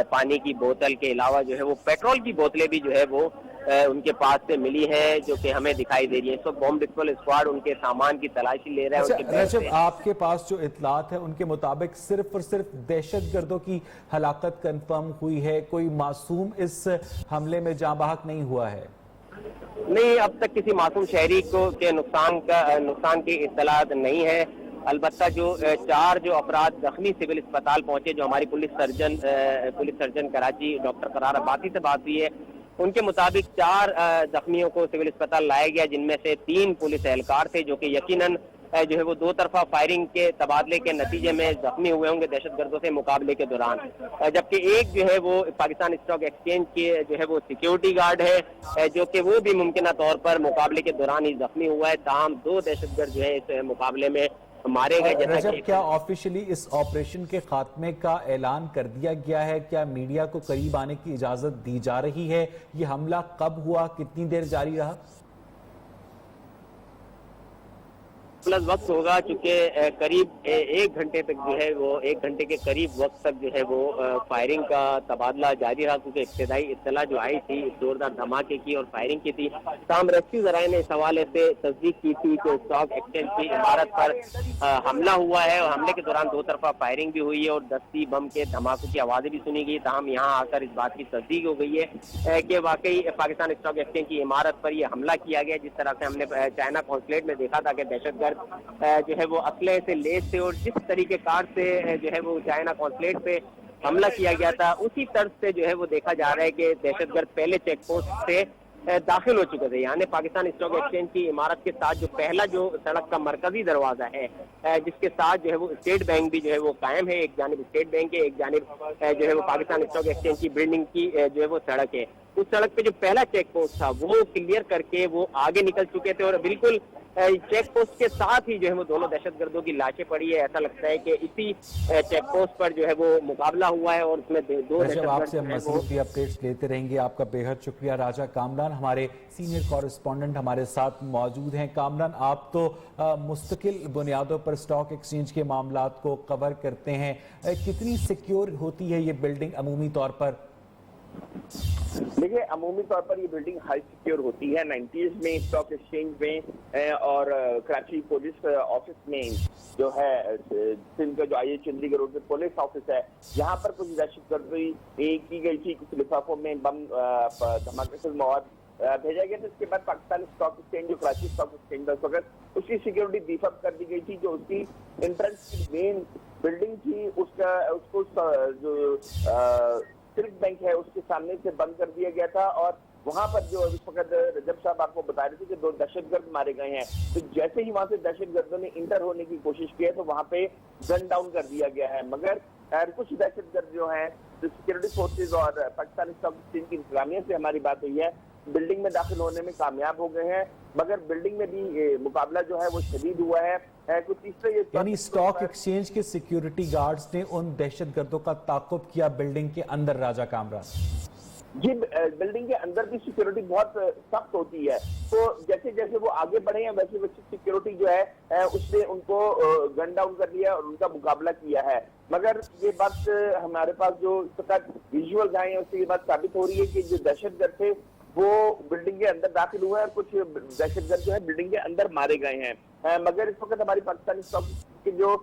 پانی کی بوتل کے علاوہ جو ہے وہ پیٹرول کی بوتلیں بھی جو ہے وہ ان کے پاس سے ملی ہے، جو کہ ہمیں دکھائی دے رہی ہے۔ اس وقت بوم ڈسپل اسکواڈ ان کے سامان کی تلاشی لے رہا ہے۔ ان کے بیگ رجب، سے آپ کے پاس جو اطلاعات ہیں ان کے مطابق صرف اور صرف دہشت گردوں کی ہلاکت کنفرم ہوئی ہے، کوئی معصوم اس حملے میں جاں بحق نہیں ہوا ہے؟ نہیں، اب تک کسی معصوم شہری کو کے نقصان کی اطلاعات نہیں ہے، البتہ جو 4 جو افراد زخمی سول اسپتال پہنچے، جو ہماری پولیس سرجن کراچی ڈاکٹر قرار عباسی سے بات ہوئی ہے، ان کے مطابق 4 زخمیوں کو سول اسپتال لایا گیا، جن میں سے 3 پولیس اہلکار تھے جو کہ یقیناً جو ہے وہ 2 طرفہ فائرنگ کے تبادلے کے نتیجے میں زخمی ہوئے ہوں گے دہشت گردوں سے مقابلے کے دوران، جبکہ ایک جو ہے وہ پاکستان اسٹاک ایکسچینج کے جو ہے وہ سیکیورٹی گارڈ ہے، جو کہ وہ بھی ممکنہ طور پر مقابلے کے دوران ہی زخمی ہوا ہے۔ تاہم 2 دہشت گرد جو ہے اس مقابلے میں مارے گئے۔ جیسا رجب، کیا آفیشلی اس آپریشن کے خاتمے کا اعلان کر دیا گیا ہے؟ کیا میڈیا کو قریب آنے کی اجازت دی جا رہی ہے؟ یہ حملہ کب ہوا، کتنی دیر جاری رہا؟ پلس وقت ہوگا، چونکہ قریب 1 گھنٹے تک جو ہے وہ 1 گھنٹے کے قریب وقت تک جو ہے وہ فائرنگ کا تبادلہ جاری رہا، کیونکہ ابتدائی اطلاع جو آئی تھی زوردار دھماکے کی اور فائرنگ کی تھی۔ تاہم ریسکیو ذرائع نے اس حوالے سے تصدیق کی تھی کہ اسٹاک ایکسچینج کی عمارت پر حملہ ہوا ہے، اور حملے کے دوران 2 طرفہ فائرنگ بھی ہوئی ہے اور دستی بم کے دھماکوں کی آوازیں بھی سنی گئی۔ تاہم یہاں آ کر اس بات کی تصدیق ہو گئی ہے کہ واقعی پاکستان اسٹاک ایکسچینج کی عمارت پر یہ حملہ کیا گیا، جس طرح سے ہم نے چائنا قونصلیٹ میں دیکھا تھا کہ دہشت گرد جو ہے وہ اسلحے سے لیس تھے، اور جس طریقے کار سے جو ہے وہ چائنا قونصلیٹ پہ حملہ کیا گیا تھا اسی طرز سے جو ہے وہ دیکھا جا رہا ہے کہ دہشت گرد پہلے چیک پوسٹ سے داخل ہو چکے تھے، یعنی پاکستان اسٹاک ایکسچینج کی عمارت کے ساتھ جو پہلا جو سڑک کا مرکزی دروازہ ہے، جس کے ساتھ جو ہے وہ اسٹیٹ بینک بھی جو ہے وہ قائم ہے، ایک جانب اسٹیٹ بینک ہے، ایک جانب جو ہے وہ پاکستان اسٹاک ایکسچینج کی بلڈنگ کی جو ہے وہ سڑک ہے۔ اس سڑک پہ جو پہلا چیک پوسٹ تھا وہ کلیئر کر کے وہ آگے نکل چکے تھے، اور بالکل چیک پوسٹ کے ساتھ ہی جو ہے وہ دونوں دہشت گردوں کی لاشیں پڑی ہے۔ ایسا لگتا ہے کہ اسی چیک پوسٹ پر جو ہے وہ مقابلہ ہوا ہے، اور اس میں 2 دہشت گرد آپ سے مزید بھی اپڈیٹس لیتے رہیں گے۔ آپ کا بے حد شکریہ۔ راجہ کامران ہمارے سینئر کورسپونڈنٹ ہمارے ساتھ موجود ہیں۔ کامران، آپ تو مستقل بنیادوں پر اسٹاک ایکسچینج کے معاملات کو کور کرتے ہیں، کتنی سیکیور ہوتی ہے یہ بلڈنگ عمومی طور پر؟ دیکھیے، عمومی طور پر یہ بلڈنگ ہائی سیکیور ہوتی ہے۔ 90s میں اسٹاک ایکسچینج میں اور کراچی پولیس آفس میں جو ہے سندھ کا جو آئی ایچ چندی گڑھ میں پولیس آفس ہے، یہاں پر کچھ دہشت گردی کی گئی تھی، کچھ لفافوں میں بم دھماکہ سے مواد بھیجا گیا تھا۔ اس کے بعد پاکستان اسٹاک ایکسچینج جو کراچی اسٹاک ایکسچینج اس وقت اس کی سیکیورٹی بیف اپ کر دی گئی تھی، جو اس کی انٹرنس کی مین بلڈنگ تھی اس کو جو سلک بینک ہے اس کے سامنے سے بند کر دیا گیا تھا، اور وہاں پر جو اس وقت رجب صاحب آپ کو بتا رہے تھے کہ 2 دہشت گرد مارے گئے ہیں، تو جیسے ہی وہاں سے دہشت گردوں نے انٹر ہونے کی کوشش کی ہے تو وہاں پہ گن ڈاؤن کر دیا گیا ہے، مگر کچھ دہشت گرد جو ہیں سیکورٹی فورسز اور پاکستان اسٹاک ایکسچینج کی انتظامیہ سے ہماری بات ہوئی ہے، بلڈنگ میں داخل ہونے میں کامیاب ہو گئے ہیں، مگر بلڈنگ میں بھی مقابلہ جو ہے وہ شدید ہوا ہے۔ کچھ تیسرے یعنی اسٹاک ایکسچینج کے سیکیورٹی گارڈز نے ان دہشت گردوں کا تعاقب کیا بلڈنگ کے اندر؟ راجہ کامران جی، بلڈنگ کے اندر بھی سیکیورٹی بہت سخت ہوتی ہے، تو جیسے جیسے وہ آگے بڑھے ہیں ویسے ویسے سیکیورٹی جو ہے اس نے ان کو گن ڈاؤن کر لیا اور ان کا مقابلہ کیا ہے، مگر یہ بات ہمارے پاس جو اس وقت ویژول آئے ہیں اس سے یہ بات ثابت ہو رہی ہے کہ جو دہشت گرد تھے وہ بلڈنگ کے اندر داخل ہوئے ہیں، اور کچھ دہشت گرد جو ہے بلڈنگ کے اندر مارے گئے ہیں، مگر اس وقت ہماری پاکستانی اسٹاک کے جو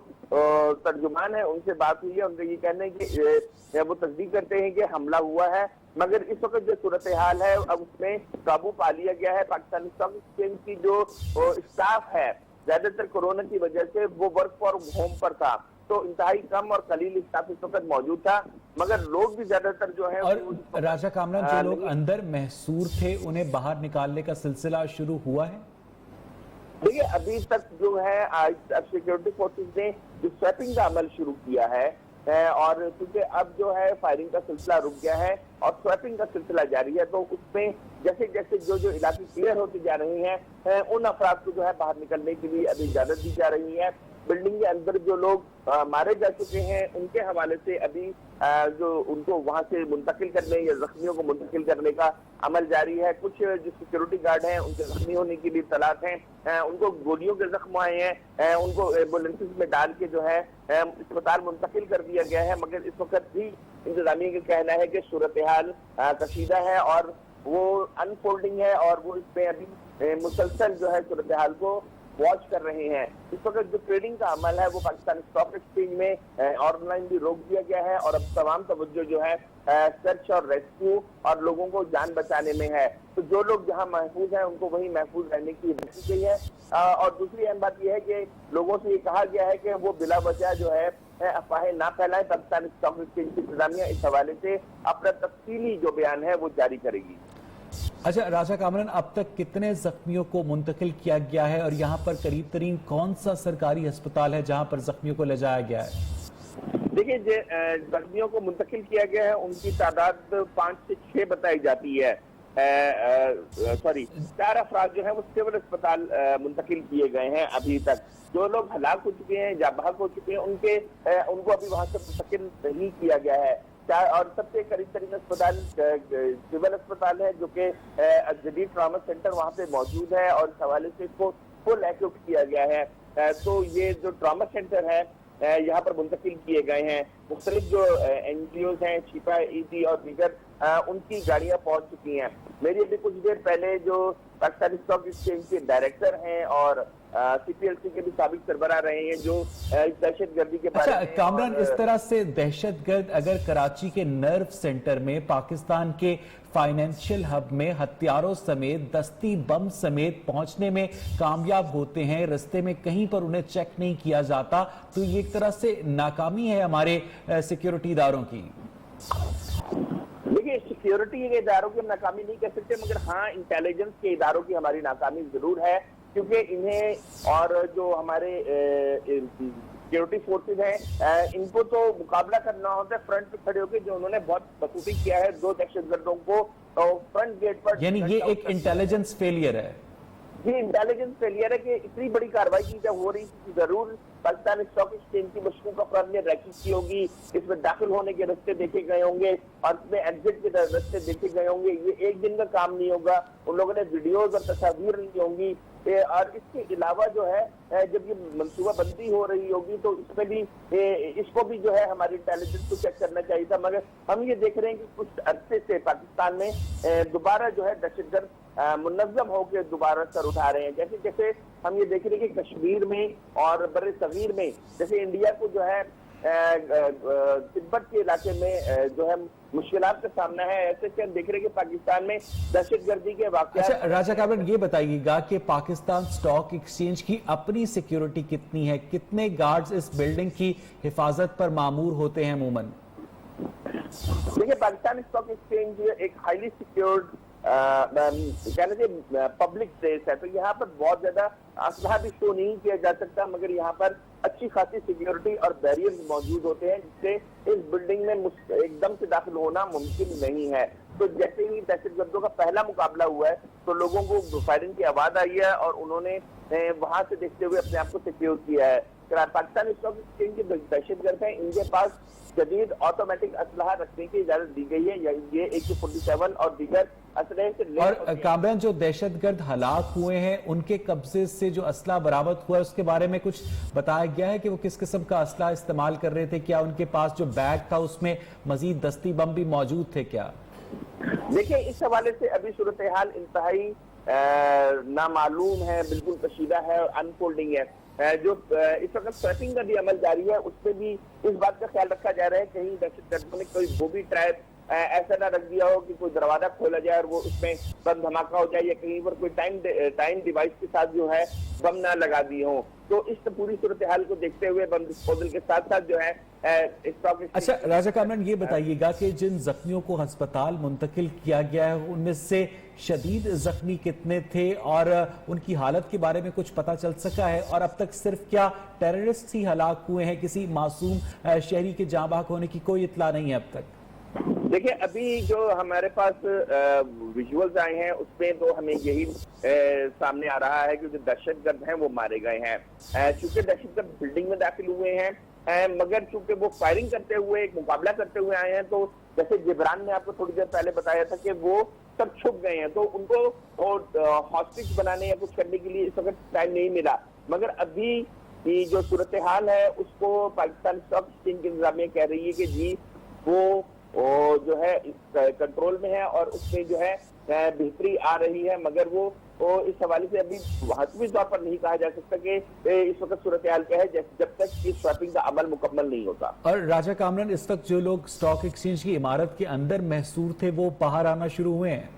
ترجمان ہیں ان سے بات ہوئی ہے، ان کا یہ کہنا ہے کہ وہ تصدیق کرتے ہیں کہ حملہ ہوا ہے، مگر اس وقت جو صورتحال ہے اب اس میں قابو پا لیا گیا ہے۔ پاکستانی اسٹاک ایکسچینج کی جو اسٹاف ہے زیادہ تر کورونا کی وجہ سے وہ ورک فرام ہوم پر تھا، تو انتہائی کم اور قلیل اسٹاف اس وقت موجود تھا، مگر لوگ بھی زیادہ تر جو ہیں۔ اور راجہ کامران، جو لوگ اندر محصور تھے انہیں باہر نکالنے کا سلسلہ شروع ہوا ہے؟ دیکھیے، ابھی تک جو ہے سیکیورٹی فورسز نے جو سویپنگ کا عمل شروع کیا ہے، اور کیونکہ اب جو ہے فائرنگ کا سلسلہ رک گیا ہے، اور स्वैपिंग का सिलसिला जारी है। तो उसमें जैसे जैसे जो इलाके क्लियर होते जा रहे हैं उन अफराद को जो है बाहर निकलने के लिए अभी इजाजत दी जा रही है। बिल्डिंग के अंदर जो लोग मारे जा चुके हैं उनके हवाले से अभी जो उनको वहां से मुंतकिल करने या जख्मियों को मुंतकिल करने का अमल जारी है। कुछ जो सिक्योरिटी गार्ड हैं उनके जख्मी होने की भी तलाश है, उनको गोलियों के जख्म आए हैं, उनको एम्बुलेंसेस में डाल के जो है अस्पताल मुंतकिल कर दिया गया है। मगर इस वक्त भी इंतजामिया का कहना है कि सूरत हाल कशीदा है और वो अनफोल्डिंग है और वो इसमें अभी मुसलसल जो है सूरत हाल को वॉच कर रहे हैं। इस वक्त जो ट्रेडिंग का अमल है वो पाकिस्तान स्टॉक एक्सचेंज में ऑनलाइन भी रोक दिया गया है और अब तमाम तवज्जो जो है सर्च और रेस्क्यू और लोगों को जान बचाने में है। तो जो लोग जहां महफूज हैं उनको वहीं महफूज रहने की हिदायत की गई है। और दूसरी अहम बात यह है कि लोगों से ये कहा गया है कि वो बिला वजह जो है अफवाहें ना फैलाएं। पाकिस्तान स्टॉक एक्सचेंज की इंतजामिया इस हवाले से अपना तफसीली जो बयान है वो जारी करेगी। अच्छा राजा कामरान, अब तक कितने जख्मियों को मुंतकिल किया गया है और यहाँ पर करीब तरीन कौन सा सरकारी अस्पताल है जहाँ पर जख्मियों को ले जाया गया है? देखिए, जख्मियों को मुंतकिल किया गया है उनकी तादाद 5 से 6 बताई जाती है। 4 अफराद जो है वो सिविल अस्पताल मुंतकिल किए गए हैं अभी तक। जो लोग हलाक हो चुके हैं या बहक हो चुके हैं उनको अभी वहां से मुंतकिल नहीं किया गया है। और सबसे करीब तरीन अस्पताल सिविल अस्पताल है जो कि जदीद ट्रामा सेंटर वहाँ पे मौजूद है और इस हवाले से इसको फुल एक्विप किया गया है। तो ये जो ट्रामा सेंटर है यहाँ पर मुंतकिल किए गए हैं। मुख्तलिफ जो NGOs हैं, शिफा ईदी और दीगर, उनकी गाड़ियाँ पहुँच चुकी हैं। मेरी अभी कुछ देर पहले जो पाकिस्तान स्टॉक एक्सचेंज के डायरेक्टर हैं और CPLC के भी साबिक सरबराह रहे हैं जो दहशतगर्दी के बारे में। कामरान, इस तरह से दहशतगर्द अगर कराची के नर्व सेंटर में, पाकिस्तान के फाइनेंशियल हब में हथियारों समेत, दस्ती बम समेत पहुंचने में कामयाब होते हैं, रस्ते में कहीं पर उन्हें चेक नहीं किया जाता, तो ये एक तरह से नाकामी है हमारे सिक्योरिटी इदारों की। देखिए, सिक्योरिटी के इदारों की हम नाकामी नहीं कह सकते, मगर हाँ इंटेलिजेंस के इदारों की हमारी नाकामी जरूर है, क्योंकि इन्हें और जो हमारे सिक्योरिटी फोर्सेज हैं इनको तो मुकाबला करना होता है फ्रंट पे खड़े होकर, जो उन्होंने बहुत बखूबी किया है 2 दहशतगर्दों को फ्रंट गेट पर। यानी ये एक इंटेलिजेंस फेलियर है। ये इंटेलिजेंस फेलियर है कि इतनी बड़ी कार्रवाई की जब हो रही थी, जरूर पाकिस्तान स्टॉक एक्सचेंज की मशकूक अफराद ने रैकिंग की होगी, इसमें दाखिल होने के रास्ते देखे गए होंगे और इसमें एग्जिट के रास्ते देखे गए होंगे। ये एक दिन का काम नहीं होगा, उन लोगों ने वीडियोज और तस्वीर ली होंगी। और इसके अलावा जो है जब ये मनसूबा बंदी हो रही होगी तो इसमें भी इसको भी जो है हमारी इंटेलिजेंस को चेक करना चाहिए था। मगर हम ये देख रहे हैं कि कुछ अरसे से पाकिस्तान में दोबारा जो है दहशतगर्द मुनज़्ज़म होकर दोबारा सर उठा रहे हैं। जैसे जैसे हम ये देख रहे हैं कि कश्मीर में और बर्रे सगीर में, जैसे इंडिया को जो है तिब्बत के इलाके में जो है मुश्किलात का सामना है, ऐसे से हम देख रहे हैं कि पाकिस्तान में दहशतगर्दी के वाक़यात। अच्छा राजा कामरान, ये बताइएगा कि पाकिस्तान स्टॉक एक्सचेंज की अपनी सिक्योरिटी कितनी है? कितने गार्ड्स इस बिल्डिंग की हिफाजत पर मामूर होते हैं अमूमन? देखिए, पाकिस्तान स्टॉक एक्सचेंज एक हाईली सिक्योर्ड कहना चाहिए पब्लिक प्लेस है, तो यहाँ पर बहुत ज्यादा असलहा भी शो नहीं किया जा सकता, मगर यहाँ पर अच्छी खासी सिक्योरिटी और बैरियर्स मौजूद होते हैं जिससे इस बिल्डिंग में एकदम से दाखिल होना मुमकिन नहीं है। तो जैसे ही दहशतगर्दों का पहला मुकाबला हुआ है तो लोगों को फायरिंग की आवाज आई है और उन्होंने वहां से देखते हुए अपने आप को सिक्योर किया है। पाकिस्तान स्टॉक एक्सचेंज के दहशतगर्द हैं, इनके पास जदीद ऑटोमेटिक असलहा रखने की इजाजत दी गई है, ये AK-47 और दीगर असलहे से। और कामरान, जो दहशतगर्द हलाक हुए हैं उनके कब्जे से जो असला बरामद हुआ है उसके बारे में कुछ बताया गया है कि वो किस किस्म का असला इस्तेमाल कर रहे थे? क्या उनके पास जो बैग था उसमें मजीद दस्ती बम भी मौजूद थे क्या? देखिए, इस हवाले से अभी सूरत हाल इंतहाई नामालूम है, बिल्कुल कशीदा है और अनफोल्डिंग है। जो इस वक्त स्वैपिंग का भी अमल जारी है, उसमें भी इस बात का ख्याल रखा जा रहा है कहीं दहशतगर्दों ने कोई बॉबी ट्रैप ऐसा ना रख दिया हो कि कोई दरवाजा खोला जाए और वो उसमें बम धमाका हो जाए, या कहीं पर कोई टाइम डिवाइस के साथ जो है बम ना लगा दिए हो। तो इस पूरी सूरत हाल को देखते हुए बम डिस्पोजल के साथ साथ जो है अच्छा राजा कामरान, ये बताइएगा कि जिन जख्मियों को अस्पताल मुंतकिल किया गया है उनमें से शदीद जख्मी कितने थे और उनकी हालत के बारे में कुछ पता चल सका है? और अब तक सिर्फ क्या टेररिस्ट ही हलाक हुए हैं, किसी मासूम शहरी के जाँ बहक होने की कोई इत्ला नहीं है अब तक? देखिए, अभी जो हमारे पास विजुअल्स आए हैं उसमें तो हमें यही सामने आ रहा है कि जो दहशतगर्द हैं वो मारे गए हैं। चूंकि दहशतगर्द बिल्डिंग में दाखिल हुए हैं, मगर चूंकि वो फायरिंग करते हुए एक मुकाबला करते हुए आए हैं, तो जैसे जिब्रान ने आपको थोड़ी देर पहले बताया था कि वो सब छुप गए हैं, तो उनको हॉस्टेज बनाने या कुछ करने के लिए इस वक्त टाइम नहीं मिला। मगर अभी ये जो सूरत हाल है उसको पाकिस्तान स्टॉक एक्सचेंज की इंतजामिया कह रही है कि जी वो जो है कंट्रोल में है और उसमें जो है बेहतरी आ रही है, मगर वो इस हवाले से अभी हतमी तौर पर नहीं कहा जा सकता कि इस वक्त सूरत हाल क्या है जब तक इस स्वैपिंग का अमल मुकम्मल नहीं होता। और राजा कामरान, इस वक्त जो लोग स्टॉक एक्सचेंज की इमारत के अंदर महसूर थे वो बाहर आना शुरू हुए हैं?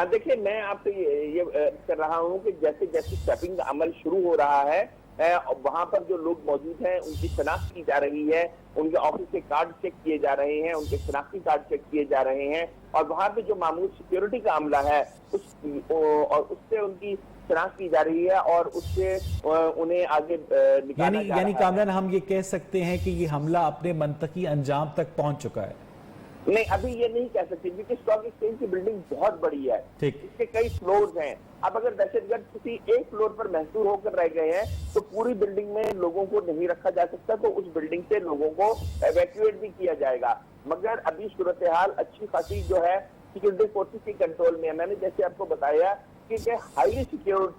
देखिए, मैं आपसे ये कर रहा हूँ कि जैसे जैसे स्वैपिंग का अमल शुरू हो रहा है, वहां पर जो लोग मौजूद हैं उनकी शनाख्त की जा रही है, उनके ऑफिस के कार्ड चेक किए जा रहे हैं, उनके शनाख्ती कार्ड चेक किए जा रहे हैं, और वहां पे जो मामूल सिक्योरिटी का अमला है उससे उनकी शनाख्त की जा रही है और उससे उन्हें आगे निकाला जा रहा है। यानी कामरान, हम ये कह सकते हैं कि ये हमला अपने मंतकी अंजाम तक पहुंच चुका है? नहीं, अभी ये नहीं कह सकते क्योंकि स्टॉक एक्सचेंज की बिल्डिंग बहुत बड़ी है, इसके कई फ्लोर्स हैं। अब अगर दहशतगर्द किसी एक फ्लोर पर महसूर होकर रह गए हैं तो पूरी बिल्डिंग में लोगों को नहीं रखा जा सकता, तो उस बिल्डिंग से लोगों को एवैक्यूएट भी किया जाएगा। मगर अभी सूरत हाल अच्छी खासी जो है सिक्योरिटी फोर्सेस के कंट्रोल में है। मैंने जैसे आपको बताया कि हाईली सिक्योर्ड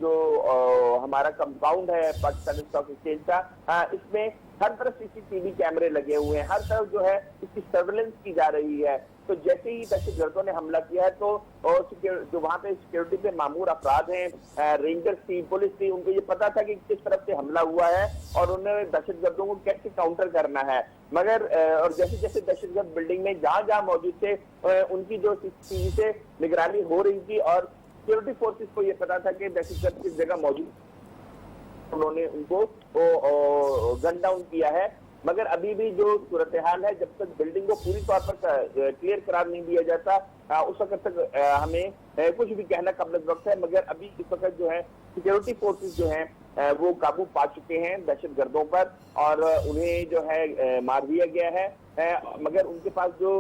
जो हमारा कंपाउंड है पाकिस्तानी स्टॉक एक्सचेंज का, इसमें हर तरफ सीसीटीवी कैमरे लगे हुए हैं, हर तरफ जो है इसकी सर्वेलेंस की जा रही है। तो जैसे ही दहशतगर्दों ने हमला किया है तो जो वहां पे सिक्योरिटी पे मामूर अफराद हैं, रेंजर्स थी, पुलिस थी, उनको ये पता था कि किस तरफ से हमला हुआ है और उन्होंने दहशतगर्दों को कैसे काउंटर करना है। मगर और जैसे जैसे दहशतगर्द बिल्डिंग में जहां जहां मौजूद थे उनकी जो सीसीटीवी से निगरानी हो रही थी और सिक्योरिटी फोर्सेस को ये पता था कि दहशतगर्द किस जगह मौजूद, उन्होंने उनको गन डाउन किया है। मगर अभी भी जो सूरत हाल है, जब तक बिल्डिंग को पूरी तौर पर क्लियर करार नहीं दिया जाता उस वक्त तक हमें कुछ भी कहना कबल वक्त है। मगर अभी इस वक्त जो है सिक्योरिटी फोर्सेस जो हैं वो काबू पा चुके हैं दहशतगर्दों पर और उन्हें जो है मार दिया गया है। मगर उनके पास जो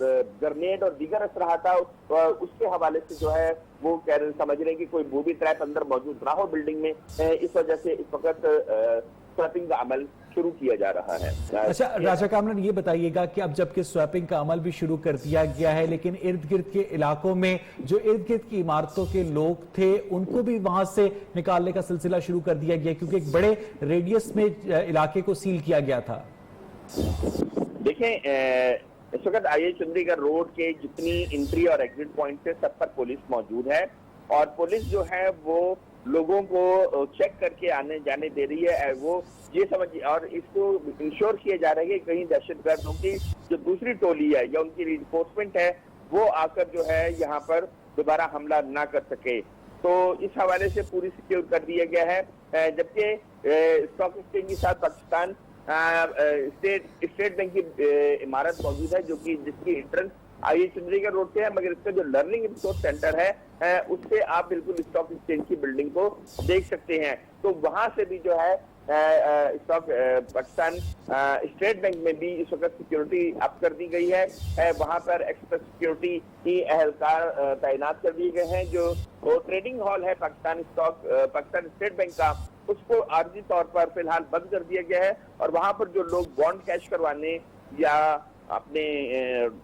ग्रेनेड और दीगर असलहा था उसके हवाले से जो है वो समझ रहे हैं कि कोई बूबी ट्रैप अंदर मौजूद ना हो बिल्डिंग में, इस वजह से इस वक्त स्वैपिंग का अमल शुरू किया जा रहा है। अच्छा राजा कामरान, ये बताइएगा कि अब जबकि स्वैपिंग का अमल भी शुरू कर दिया गया है, लेकिन इर्द गिर्द के इलाकों में जो इर्द गिर्द की इमारतों के लोग थे उनको भी वहां से निकालने का सिलसिला शुरू कर दिया गया, क्योंकि एक बड़े रेडियस में इलाके को सील किया गया था। देखें, इस वक्त IH चंडीगढ़ रोड के जितनी एंट्री और एग्जिट पॉइंट है सब पर पुलिस मौजूद है और पुलिस जो है वो लोगों को चेक करके आने जाने दे रही है। वो ये समझिए और इसको इंश्योर किया जा रहा है कि कहीं दहशतगर्दों की जो दूसरी टोली है या उनकी रिइंफोर्समेंट है वो आकर जो है यहाँ पर दोबारा हमला ना कर सके। तो इस हवाले से पूरी सिक्योर कर दिया गया है। जबकि स्टॉक एक्सचेंज के साथ पाकिस्तान स्टेट बैंक की इमारत मौजूद है जो कि जिसकी एंट्रेंस IH चंडीगढ़ रोड से है, मगर इसका जो लर्निंग रिसोर्स सेंटर है उससे आप बिल्कुल स्टॉक एक्सचेंज की बिल्डिंग को देख सकते हैं। तो वहां से भी जो है स्टॉक पाकिस्तान स्टेट बैंक में भी इस वक्त सिक्योरिटी अप कर दी गई है। वहां पर एक्स्ट्रा सिक्योरिटी की एहलकार तैनात कर दिए गए हैं। जो ट्रेडिंग हॉल है पाकिस्तान स्टेट बैंक का, उसको आर्जी तौर पर फिलहाल बंद कर दिया गया है और वहां पर जो लोग बॉन्ड कैश करवाने या अपने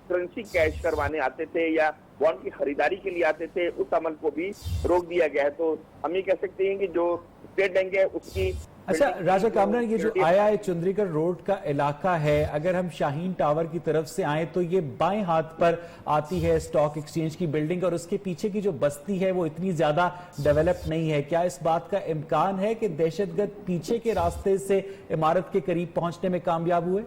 करेंसी कैश करवाने आते थे या बॉन्ड की खरीदारी के लिए आते थे उस अमल को भी रोक दिया गया है। तो हम ये कह सकते हैं कि जो स्टेट बैंक है उसकी। अच्छा राजा कामरान, ये जो IH चंडीगढ़ रोड का इलाका है, अगर हम शाहीन टावर की तरफ से आए तो ये बाएं हाथ पर आती है स्टॉक एक्सचेंज की बिल्डिंग और उसके पीछे की जो बस्ती है वो इतनी ज्यादा डेवलप नहीं है। क्या इस बात का इम्कान है कि दहशतगर्द पीछे के रास्ते से इमारत के करीब पहुंचने में कामयाब हुए?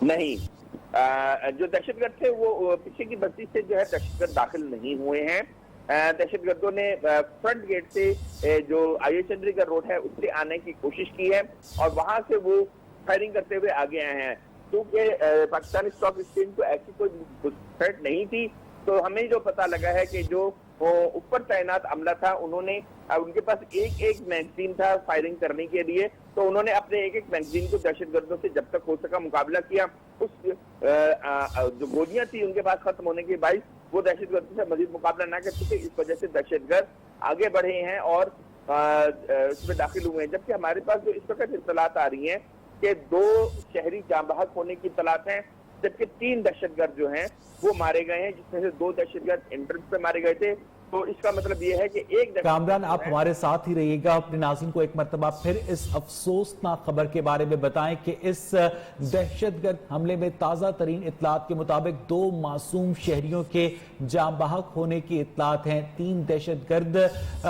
नहीं, जो दहशतगर्द थे वो पीछे की बस्ती से जो है दहशतगर्द दाखिल नहीं हुए हैं। दहशतगर्दों ने फ्रंट गेट से जो IH चंडीगढ़ रोड है उससे आने की कोशिश की है और वहां से वो फायरिंग करते हुए आगे आए हैं। क्योंकि पाकिस्तानी स्टॉक एक्सचेंज को ऐसी कोई थ्रेट नहीं थी, तो हमें जो पता लगा है कि जो ऊपर तैनात अमला था, उन्होंने उनके पास एक मैगजीन था फायरिंग करने के लिए, तो उन्होंने अपने एक मैगजीन को दहशतगर्दों से जब तक हो सका मुकाबला किया। उस जो गोलियां थी उनके पास खत्म होने के बाद वो दहशतगर्दों से मजीद मुकाबला ना कर सके, इस वजह से दहशतगर्द आगे बढ़े हैं और इसमें दाखिल हुए हैं। जबकि हमारे पास जो इस वक्त इत्तलात आ रही हैं कि 2 शहरी जाँ बहक होने की इत्तलात हैं, जबकि 3 दहशतगर्द जो हैं वो मारे गए हैं, जिसमें से 2 दहशतगर्द एंट्रेंस पे मारे गए थे। तो इसका मतलब ये है कि एक कामरान, आप हमारे साथ ही रहिएगा, अपने नाज़रीन को एक मरतबा फिर इस अफसोसनाक खबर के बारे में बताएं कि इस दहशतगर्द हमले में ताज़ा तरीन इत्तलात के मुताबिक 2 मासूम शहरियों के जाँ बहक होने की इत्तलात हैं। 3 दहशतगर्द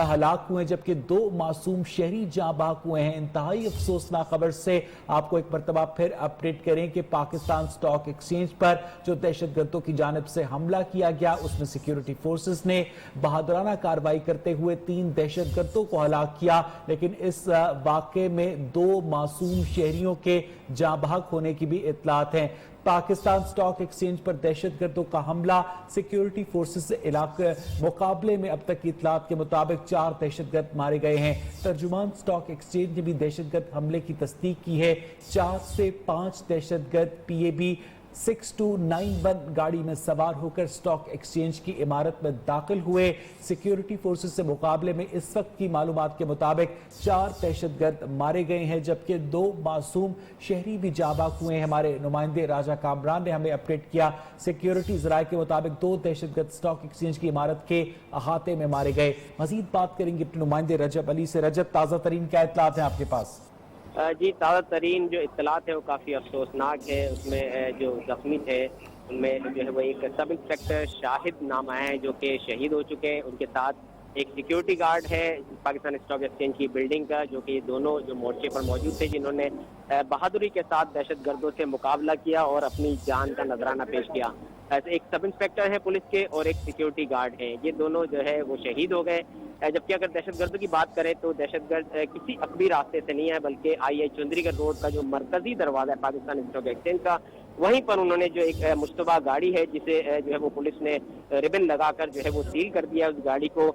हलाक हुए जबकि 2 मासूम शहरी जाँ बहक हुए हैं। इंतहाई अफसोसनाक खबर से आपको एक मरतबा फिर अपडेट करें कि पाकिस्तान स्टॉक एक्सचेंज पर जो दहशतगर्दों की जानिब से हमला किया गया उसमें सिक्योरिटी फोर्सेस ने बहादुराना कार्रवाई करते हुए 3 दहशतगर्दों को हलाक किया, लेकिन इस वाक़े में 2 मासूम शहरियों के जाँ बहक होने की भी इत्तलात हैं। पाकिस्तान स्टॉक एक्सचेंज पर दहशतगर्दों का हमला, सिक्योरिटी फोर्सेस से इलाके मुकाबले में अब तक की इत्तलात के मुताबिक 4 दहशतगर्द मारे गए हैं। तर्जुमान स्टॉक एक्सचेंज ने भी दहशतगर्द हमले की तस्दीक की है। 4 से 5 दहशतगर्द PAB 6291 गाड़ी में सवार होकर स्टॉक एक्सचेंज की इमारत में दाखिल हुए। सिक्योरिटी फोर्सेस से मुकाबले में इस वक्त की मालूमात के मुताबिक 4 दहशतगर्द मारे गए हैं जबकि 2 मासूम शहरी भी जाँ बहक हुए हैं। हमारे नुमाइंदे राजा कामरान ने हमें अपडेट किया, सिक्योरिटी ज़राए के मुताबिक 2 दहशतगर्द स्टॉक एक्सचेंज की इमारत के अहाते में मारे गए। मजीद बात करेंगे अपने नुमाइंदे रजब अली से। रजब, ताज़ा तरीन क्या इत्तलात हैं आपके पास? जी, ताज़ा तरीन जो इत्तलात है वो काफ़ी अफसोसनाक है। उसमें जो जख्मी थे उनमें जो है वो एक सब इंस्पेक्टर शाहिद नामा है जो कि शहीद हो चुके हैं। उनके साथ एक सिक्योरिटी गार्ड है पाकिस्तान स्टॉक एक्सचेंज की बिल्डिंग का, जो कि दोनों जो मोर्चे पर मौजूद थे, जिन्होंने बहादुरी के साथ दहशतगर्दों से मुकाबला किया और अपनी जान का नजराना पेश किया। एक सब इंस्पेक्टर है पुलिस के और एक सिक्योरिटी गार्ड है, ये दोनों जो है वो शहीद हो गए। जबकि अगर दहशतगर्दों की बात करें तो दहशतगर्द किसी अकबी रास्ते से नहीं है, बल्कि IH चुंदरीगढ़ रोड का जो मरकजी दरवाजा है पाकिस्तान स्टॉक एक्सचेंज का, वहीं पर उन्होंने जो एक मुश्तबा गाड़ी है जिसे जो है वो पुलिस ने रिबन लगाकर जो है वो सील कर दिया। उस गाड़ी को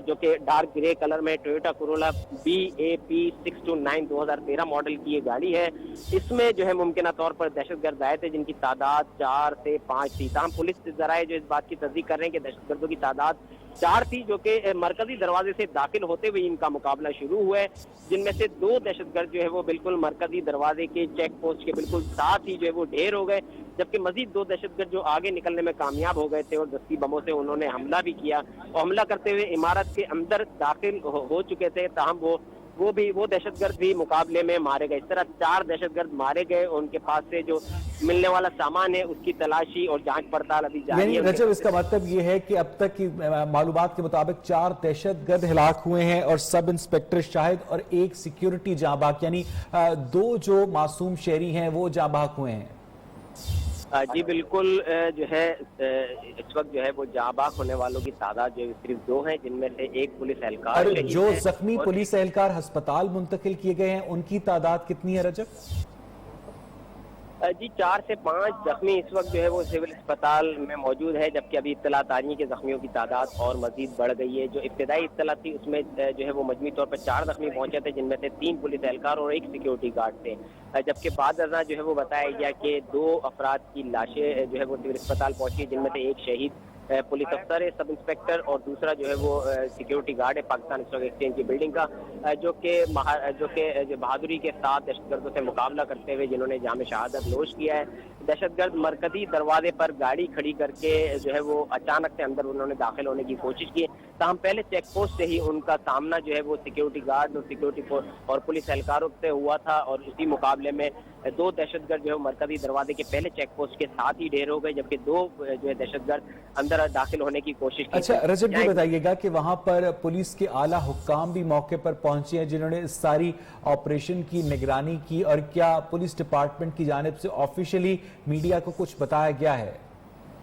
जो कि डार्क ग्रे कलर में टोयोटा कोरोला BAP 629 2013 मॉडल की ये गाड़ी है। इसमें जो है मुमकिन तौर पर दहशतगर्द आए थे जिनकी तादाद 4 से 5 थी। तमाम पुलिस जराए जो इस बात की तस्दीक कर रहे हैं कि दहशतगर्दों की तादाद 4 थी, जो कि मरकजी दरवाजे से दाखिल होते हुए इनका मुकाबला शुरू हुआ है, जिनमें से 2 दहशतगर्द जो है वो बिल्कुल मरकजी दरवाजे के चेक पोस्ट के बिल्कुल साथ ही जो है वो ढेर हो गए, जबकि मजीद 2 दहशतगर्द जो आगे निकलने में कामयाब हो गए थे और दस्ती बमों से उन्होंने हमला भी किया और हमला करते हुए इमारत के अंदर दाखिल हो चुके थे। ताहम वो दहशतगर्द भी मुकाबले में मारे गए। इस तरह 4 दहशतगर्द मारे गए और उनके पास से जो मिलने वाला सामान है उसकी तलाशी और जांच पड़ताल अभी जारी है। रजब, इसका मतलब ये है कि अब तक की मालूमात के मुताबिक 4 दहशतगर्द हिलाक हुए हैं और सब इंस्पेक्टर शाहिद और एक सिक्योरिटी जाँ बहक, यानी 2 जो मासूम शहरी हैं वो जाँ बहक हुए हैं। जी बिल्कुल, जो है इस वक्त जो है वो जाँ बहक होने वालों की तादाद जो सिर्फ 2 हैं, जिनमें से एक पुलिस एहलकार और जो जख्मी पुलिस एहलकार अस्पताल मुंतकिल किए गए हैं उनकी तादाद कितनी है रजब? जी 4 से 5 जख्मी इस वक्त जो है वो सिविल अस्पताल में मौजूद है, जबकि अभी इत्तलात आ रही है कि जख्मियों की तादाद और मजीद बढ़ गई है। जो इब्तदाई इत्तला थी उसमें जो है वो मजमूई तौर पर 4 जख्मी पहुंचे थे, जिनमें से 3 पुलिस एहलकार और एक सिक्योरिटी गार्ड थे, जबकि बाद अज़ां जो है वो बताया गया कि 2 अफराद की लाशें जो है वो सिविल अस्पताल पहुंची, जिनमें से एक शहीद पुलिस अफसर है सब इंस्पेक्टर और दूसरा जो है वो सिक्योरिटी गार्ड है पाकिस्तान स्टॉक एक्सचेंज की बिल्डिंग का, जो कि बहादुरी के साथ दहशतगर्दों से मुकाबला करते हुए जिन्होंने जाम शहादत नोश किया है। दहशतगर्द मरकजी दरवाजे पर गाड़ी खड़ी करके जो है वो अचानक से अंदर उन्होंने दाखिल होने की कोशिश की, ताहम पहले चेक पोस्ट से ही उनका सामना जो है वो सिक्योरिटी गार्ड और सिक्योरिटी और पुलिस एहलकारों से हुआ था और उसी मुकाबले में 2 दहशतगर्द जो है मरकजी दरवाजे के पहले चेक पोस्ट के साथ ही ढेर हो गए, जबकि 2 जो है दहशतगर्द अंदर दाखिल होने की कोशिश की। अच्छा रजब, ये बताइएगा कि वहां पर पुलिस के आला हुक्काम भी मौके पर पहुंचे हैं जिन्होंने इस सारी ऑपरेशन की निगरानी की, और क्या पुलिस डिपार्टमेंट की जानिब से ऑफिशियली मीडिया को कुछ बताया गया है?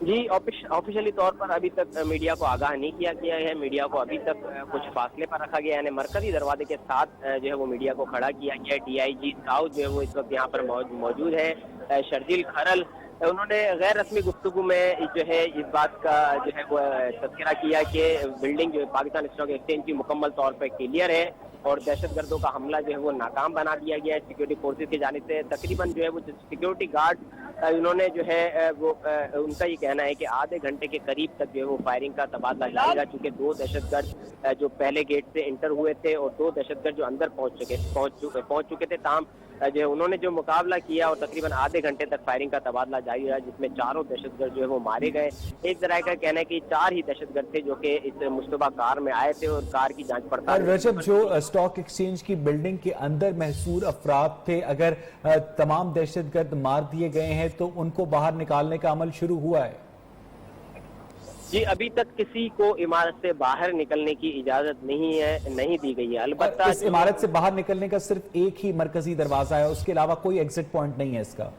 जी ऑफिशियली तौर पर अभी तक मीडिया को आगाह नहीं किया गया है। मीडिया को अभी तक कुछ फासले पर रखा गया है, यानी मरकजी दरवाजे के साथ जो है वो मीडिया को खड़ा किया गया है। DIG साउथ जो है वो इस वक्त यहाँ पर मौजूद है। शर्जील खरल انہوں نے غیر رسمی گفتگو میں جو ہے اس بات کا جو ہے وہ تذکرہ کیا کہ بلڈنگ جو ہے پاکستان اسٹاک ایکسچینج کی مکمل طور پر کلیئر ہے اور دہشت گردوں کا حملہ جو ہے وہ ناکام بنا دیا گیا ہے سیکورٹی فورسز کی جانب سے. تقریباً جو ہے وہ سیکورٹی گارڈ انہوں نے جو ہے وہ ان کا یہ کہنا ہے کہ آدھے گھنٹے کے قریب تک جو ہے وہ فائرنگ کا تبادلہ جاری رہا, چونکہ 2 دہشت گرد جو پہلے گیٹ سے انٹر ہوئے تھے اور 2 دہشت گرد جو اندر پہنچ چکے تھے. تاہم جو ہے انہوں نے جو مقابلہ کیا اور تقریباً آدھے گھنٹے تک فائرنگ کا تبادلہ جاری رہا, جس میں 4 دہشت گرد جو ہے وہ مارے گئے. ایک ذرائع کا کہنا ہے کہ 4 ہی دہشت گرد تھے جو کہ اس مشتبہ کار میں آئے تھے اور کار کی جانچ پڑتال. رجب, جو اسٹاک ایکسچینج کی بلڈنگ کے اندر محصور افراد تھے, اگر تمام دہشت گرد مار دیے گئے ہیں تو ان کو باہر نکالنے کا عمل شروع ہوا ہے؟ جی ابھی تک کسی کو عمارت سے باہر نکلنے کی اجازت نہیں دی گئی ہے. البتہ اس عمارت سے باہر نکلنے کا صرف ایک ہی مرکزی دروازہ ہے, اس کے علاوہ کوئی ایگزٹ پوائنٹ نہیں ہے اس کا؟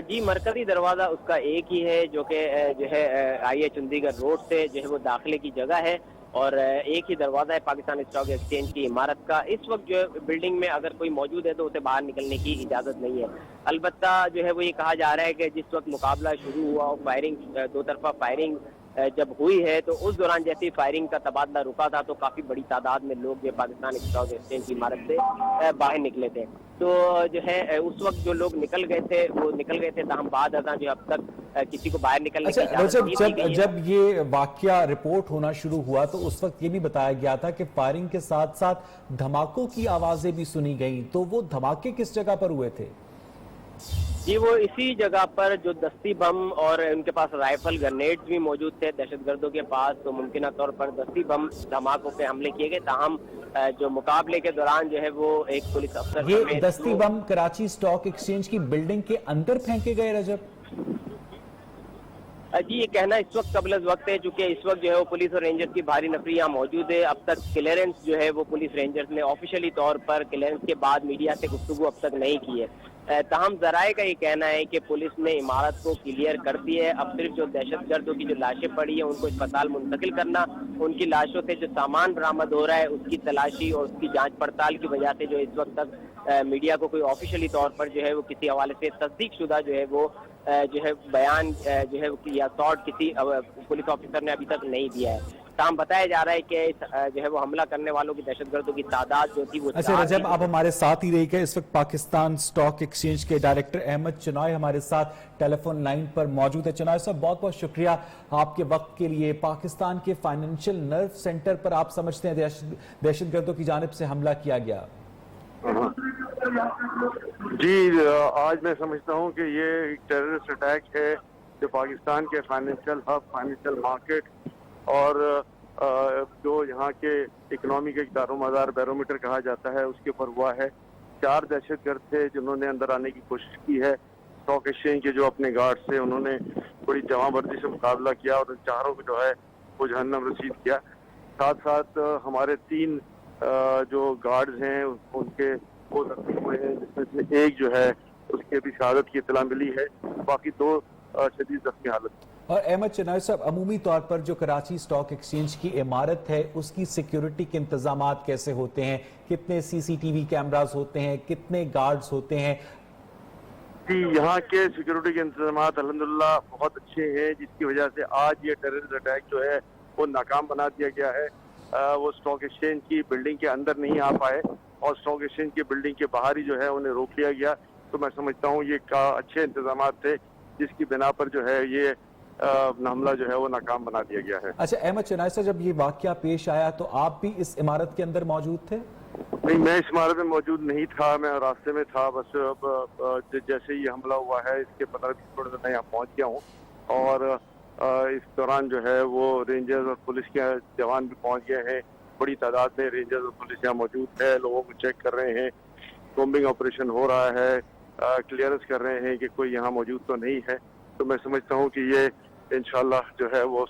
جی مرکزی دروازہ اس کا ایک ہی ہے جو کہ جو ہے آئی ایچ چندی گڑھ روڈ سے جو ہے وہ داخلے کی جگہ ہے, اور ایک ہی دروازہ ہے پاکستان اسٹاک ایکسچینج کی عمارت کا. اس وقت جو ہے بلڈنگ میں اگر کوئی موجود ہے تو اسے باہر نکلنے کی اجازت نہیں ہے. البتہ جو ہے وہ یہ کہا جا رہا ہے کہ جس وقت مقابلہ شروع ہوا اور فائرنگ 2 طرفہ فائرنگ جب ہوئی ہے تو اس دوران جیسی فائرنگ کا تبادلہ رکا تھا تو کافی بڑی تعداد میں لوگ جو پاکستان اسٹاک ایکسچینج کی عمارت سے باہر نکلے تھے. تو جو ہے اس وقت جو لوگ نکل گئے تھے وہ نکل گئے تھے, تاہم بعد ازاں جو اب تک کسی کو باہر نکلنے کی اجازت نہیں دی گئی ہے. جب یہ واقعہ رپورٹ ہونا شروع ہوا تو اس وقت یہ بھی بتایا گیا تھا کہ فائرنگ کے ساتھ ساتھ دھماکوں کی آوازیں بھی سنی گئیں, تو وہ دھماکے کس جگہ پر ہوئے تھے؟ جی وہ اسی جگہ پر جو دستی بم اور ان کے پاس رائفل گرنیڈز بھی موجود تھے دہشت گردوں کے پاس, تو ممکنہ طور پر دستی بم دھماکوں پہ حملے کیے گئے. تاہم جو مقابلے کے دوران جو ہے وہ ایک پولیس افسر یہ دستی بم کراچی اسٹاک ایکسچینج کی بلڈنگ کے اندر پھینکے گئے رجب؟ جی یہ کہنا اس وقت قبل از وقت ہے, چونکہ اس وقت جو ہے وہ پولیس اور رینجرز کی بھاری نفری یہاں موجود ہے. اب تک کلیئرنس جو ہے وہ پولیس رینجرز نے آفیشلی طور پر کلیئرنس کے بعد میڈیا سے گفتگو اب تک نہیں کی ہے. تاہم ذرائع کا یہ کہنا ہے کہ پولیس نے عمارت کو کلیئر کر دی ہے. اب صرف جو دہشت گردوں کی جو لاشیں پڑی ہیں ان کو اسپتال منتقل کرنا, ان کی لاشوں سے جو سامان برآمد ہو رہا ہے اس کی تلاشی اور اس کی جانچ پڑتال کی وجہ سے جو اس وقت تک میڈیا کو کوئی آفیشلی طور پر جو ہے وہ کسی حوالے سے تصدیق شدہ جو ہے وہ جو ہے بیان جو ہے یا تھاٹ کسی پولیس آفیسر نے ابھی تک نہیں دیا ہے. تاہم بتایا جا رہا ہے کہ جو ہے وہ حملہ کرنے والوں کی دہشت گردوں کی تعداد جو تھی وہ اچھا رجب, آپ ہمارے ساتھ ہی رہی گئے. اس وقت پاکستان اسٹاک ایکسچینج کے ڈائریکٹر احمد چنائے ہمارے ساتھ ٹیلی فون لائن پر موجود ہے. چنائے صاحب, بہت بہت شکریہ آپ کے وقت کے لیے. پاکستان کے فائنینشیل نرو سینٹر پر آپ سمجھتے ہیں دہشت گردوں کی جانب سے حملہ کیا گیا؟ جی آج میں سمجھتا ہوں کہ یہ ایک ٹیررسٹ اٹیک ہے جو پاکستان کے فائنینشیل ہب, فائنینشیل مارکیٹ اور جو یہاں کے اکنامی کے دار و مدار بیرومیٹر کہا جاتا ہے اس کے اوپر ہوا ہے. 4 دہشت گرد تھے جنہوں نے اندر آنے کی کوشش کی ہے. اسٹاک ایکسچینج کے جو اپنے گارڈ تھے انہوں نے بڑی جمع بردی سے مقابلہ کیا اور ان 4 کو جو ہے وہ جہنم رسید کیا. ساتھ ساتھ ہمارے 3 جو گارڈز ہیں ان کے وہ زخمی ہوئے ہیں, جس میں سے ایک جو ہے اس کی ابھی شہادت کی اطلاع ملی ہے, باقی 2 شدید زخمی حالت. اور احمد چنائے صاحب, عمومی طور پر جو کراچی اسٹاک ایکسچینج کی عمارت ہے اس کی سیکیورٹی کے انتظامات کیسے ہوتے ہیں؟ کتنے سی سی ٹی وی کیمراز ہوتے ہیں, کتنے گارڈز ہوتے ہیں؟ جی یہاں کے سیکیورٹی کے انتظامات الحمدللہ بہت اچھے ہیں, جس کی وجہ سے آج یہ ٹیررسٹ اٹیک جو ہے وہ ناکام بنا دیا گیا ہے. وہ اسٹاک ایکسچینج کی بلڈنگ کے اندر نہیں آ پائے اور اسٹاک ایکسچینج کی بلڈنگ کے باہر ہی جو ہے انہیں روک لیا گیا. تو میں سمجھتا ہوں یہ اچھے انتظامات تھے جس کی بنا پر جو ہے یہ حملہ جو ہے وہ ناکام بنا دیا گیا ہے. اچھا احمد چنائے صاحب, جب یہ واقعہ پیش آیا تو آپ بھی اس عمارت کے اندر موجود تھے؟ نہیں, میں اس عمارت میں موجود نہیں تھا, میں راستے میں تھا. بس جیسے ہی حملہ ہوا ہے اس کے 15-20 منٹ میں یہاں پہنچ گیا ہوں, اور اس دوران جو ہے وہ رینجرز اور پولیس کے جوان بھی پہنچ گئے ہیں. بڑی تعداد میں رینجرز اور پولیس یہاں موجود ہے, لوگوں کو چیک کر رہے ہیں, کومبنگ آپریشن ہو رہا ہے, کلیئرنس کر رہے ہیں کہ کوئی یہاں موجود تو نہیں ہے. تو میں سمجھتا ہوں کہ یہ انشاءاللہ جو ہے وہ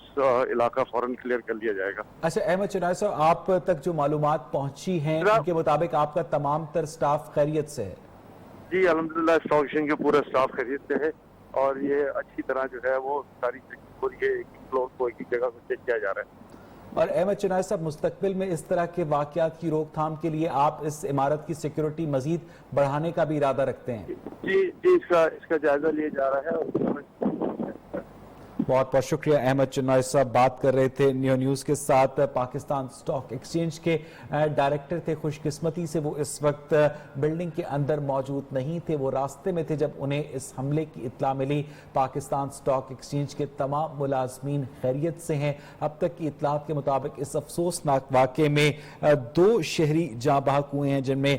علاقہ فوراً کلیئر کر لیا جائے گا. اچھا احمد چنائے صاحب, آپ تک جو معلومات پہنچی ہیں ان کے مطابق آپ کا تمام تر سٹاف خیریت سے ہے؟ جی الحمدللہ اسٹاک ایکسچینج کے پورا سٹاف خیریت سے ہے, اور یہ اچھی طرح جو ہے وہ ساری چیک ہو رہی ہے. ایک فلور کو ایک جگہ سے چیک کیا جا رہا ہے. اور احمد چنائے صاحب، مستقبل میں اس طرح کے واقعات کی روک تھام کے لیے آپ اس عمارت کی سیکیورٹی مزید بڑھانے کا بھی ارادہ رکھتے ہیں؟ جی اس کا جائزہ لیا جا رہا ہے. بہت بہت شکریہ. احمد چنائے صاحب بات کر رہے تھے نیو نیوز کے ساتھ. پاکستان سٹاک ایکسچینج کے ڈائریکٹر تھے. خوش قسمتی سے وہ اس وقت بلڈنگ کے اندر موجود نہیں تھے، وہ راستے میں تھے جب انہیں اس حملے کی اطلاع ملی. پاکستان سٹاک ایکسچینج کے تمام ملازمین خیریت سے ہیں. اب تک کی اطلاعات کے مطابق اس افسوسناک واقعے میں 2 شہری جاں بحق ہوئے ہیں، جن میں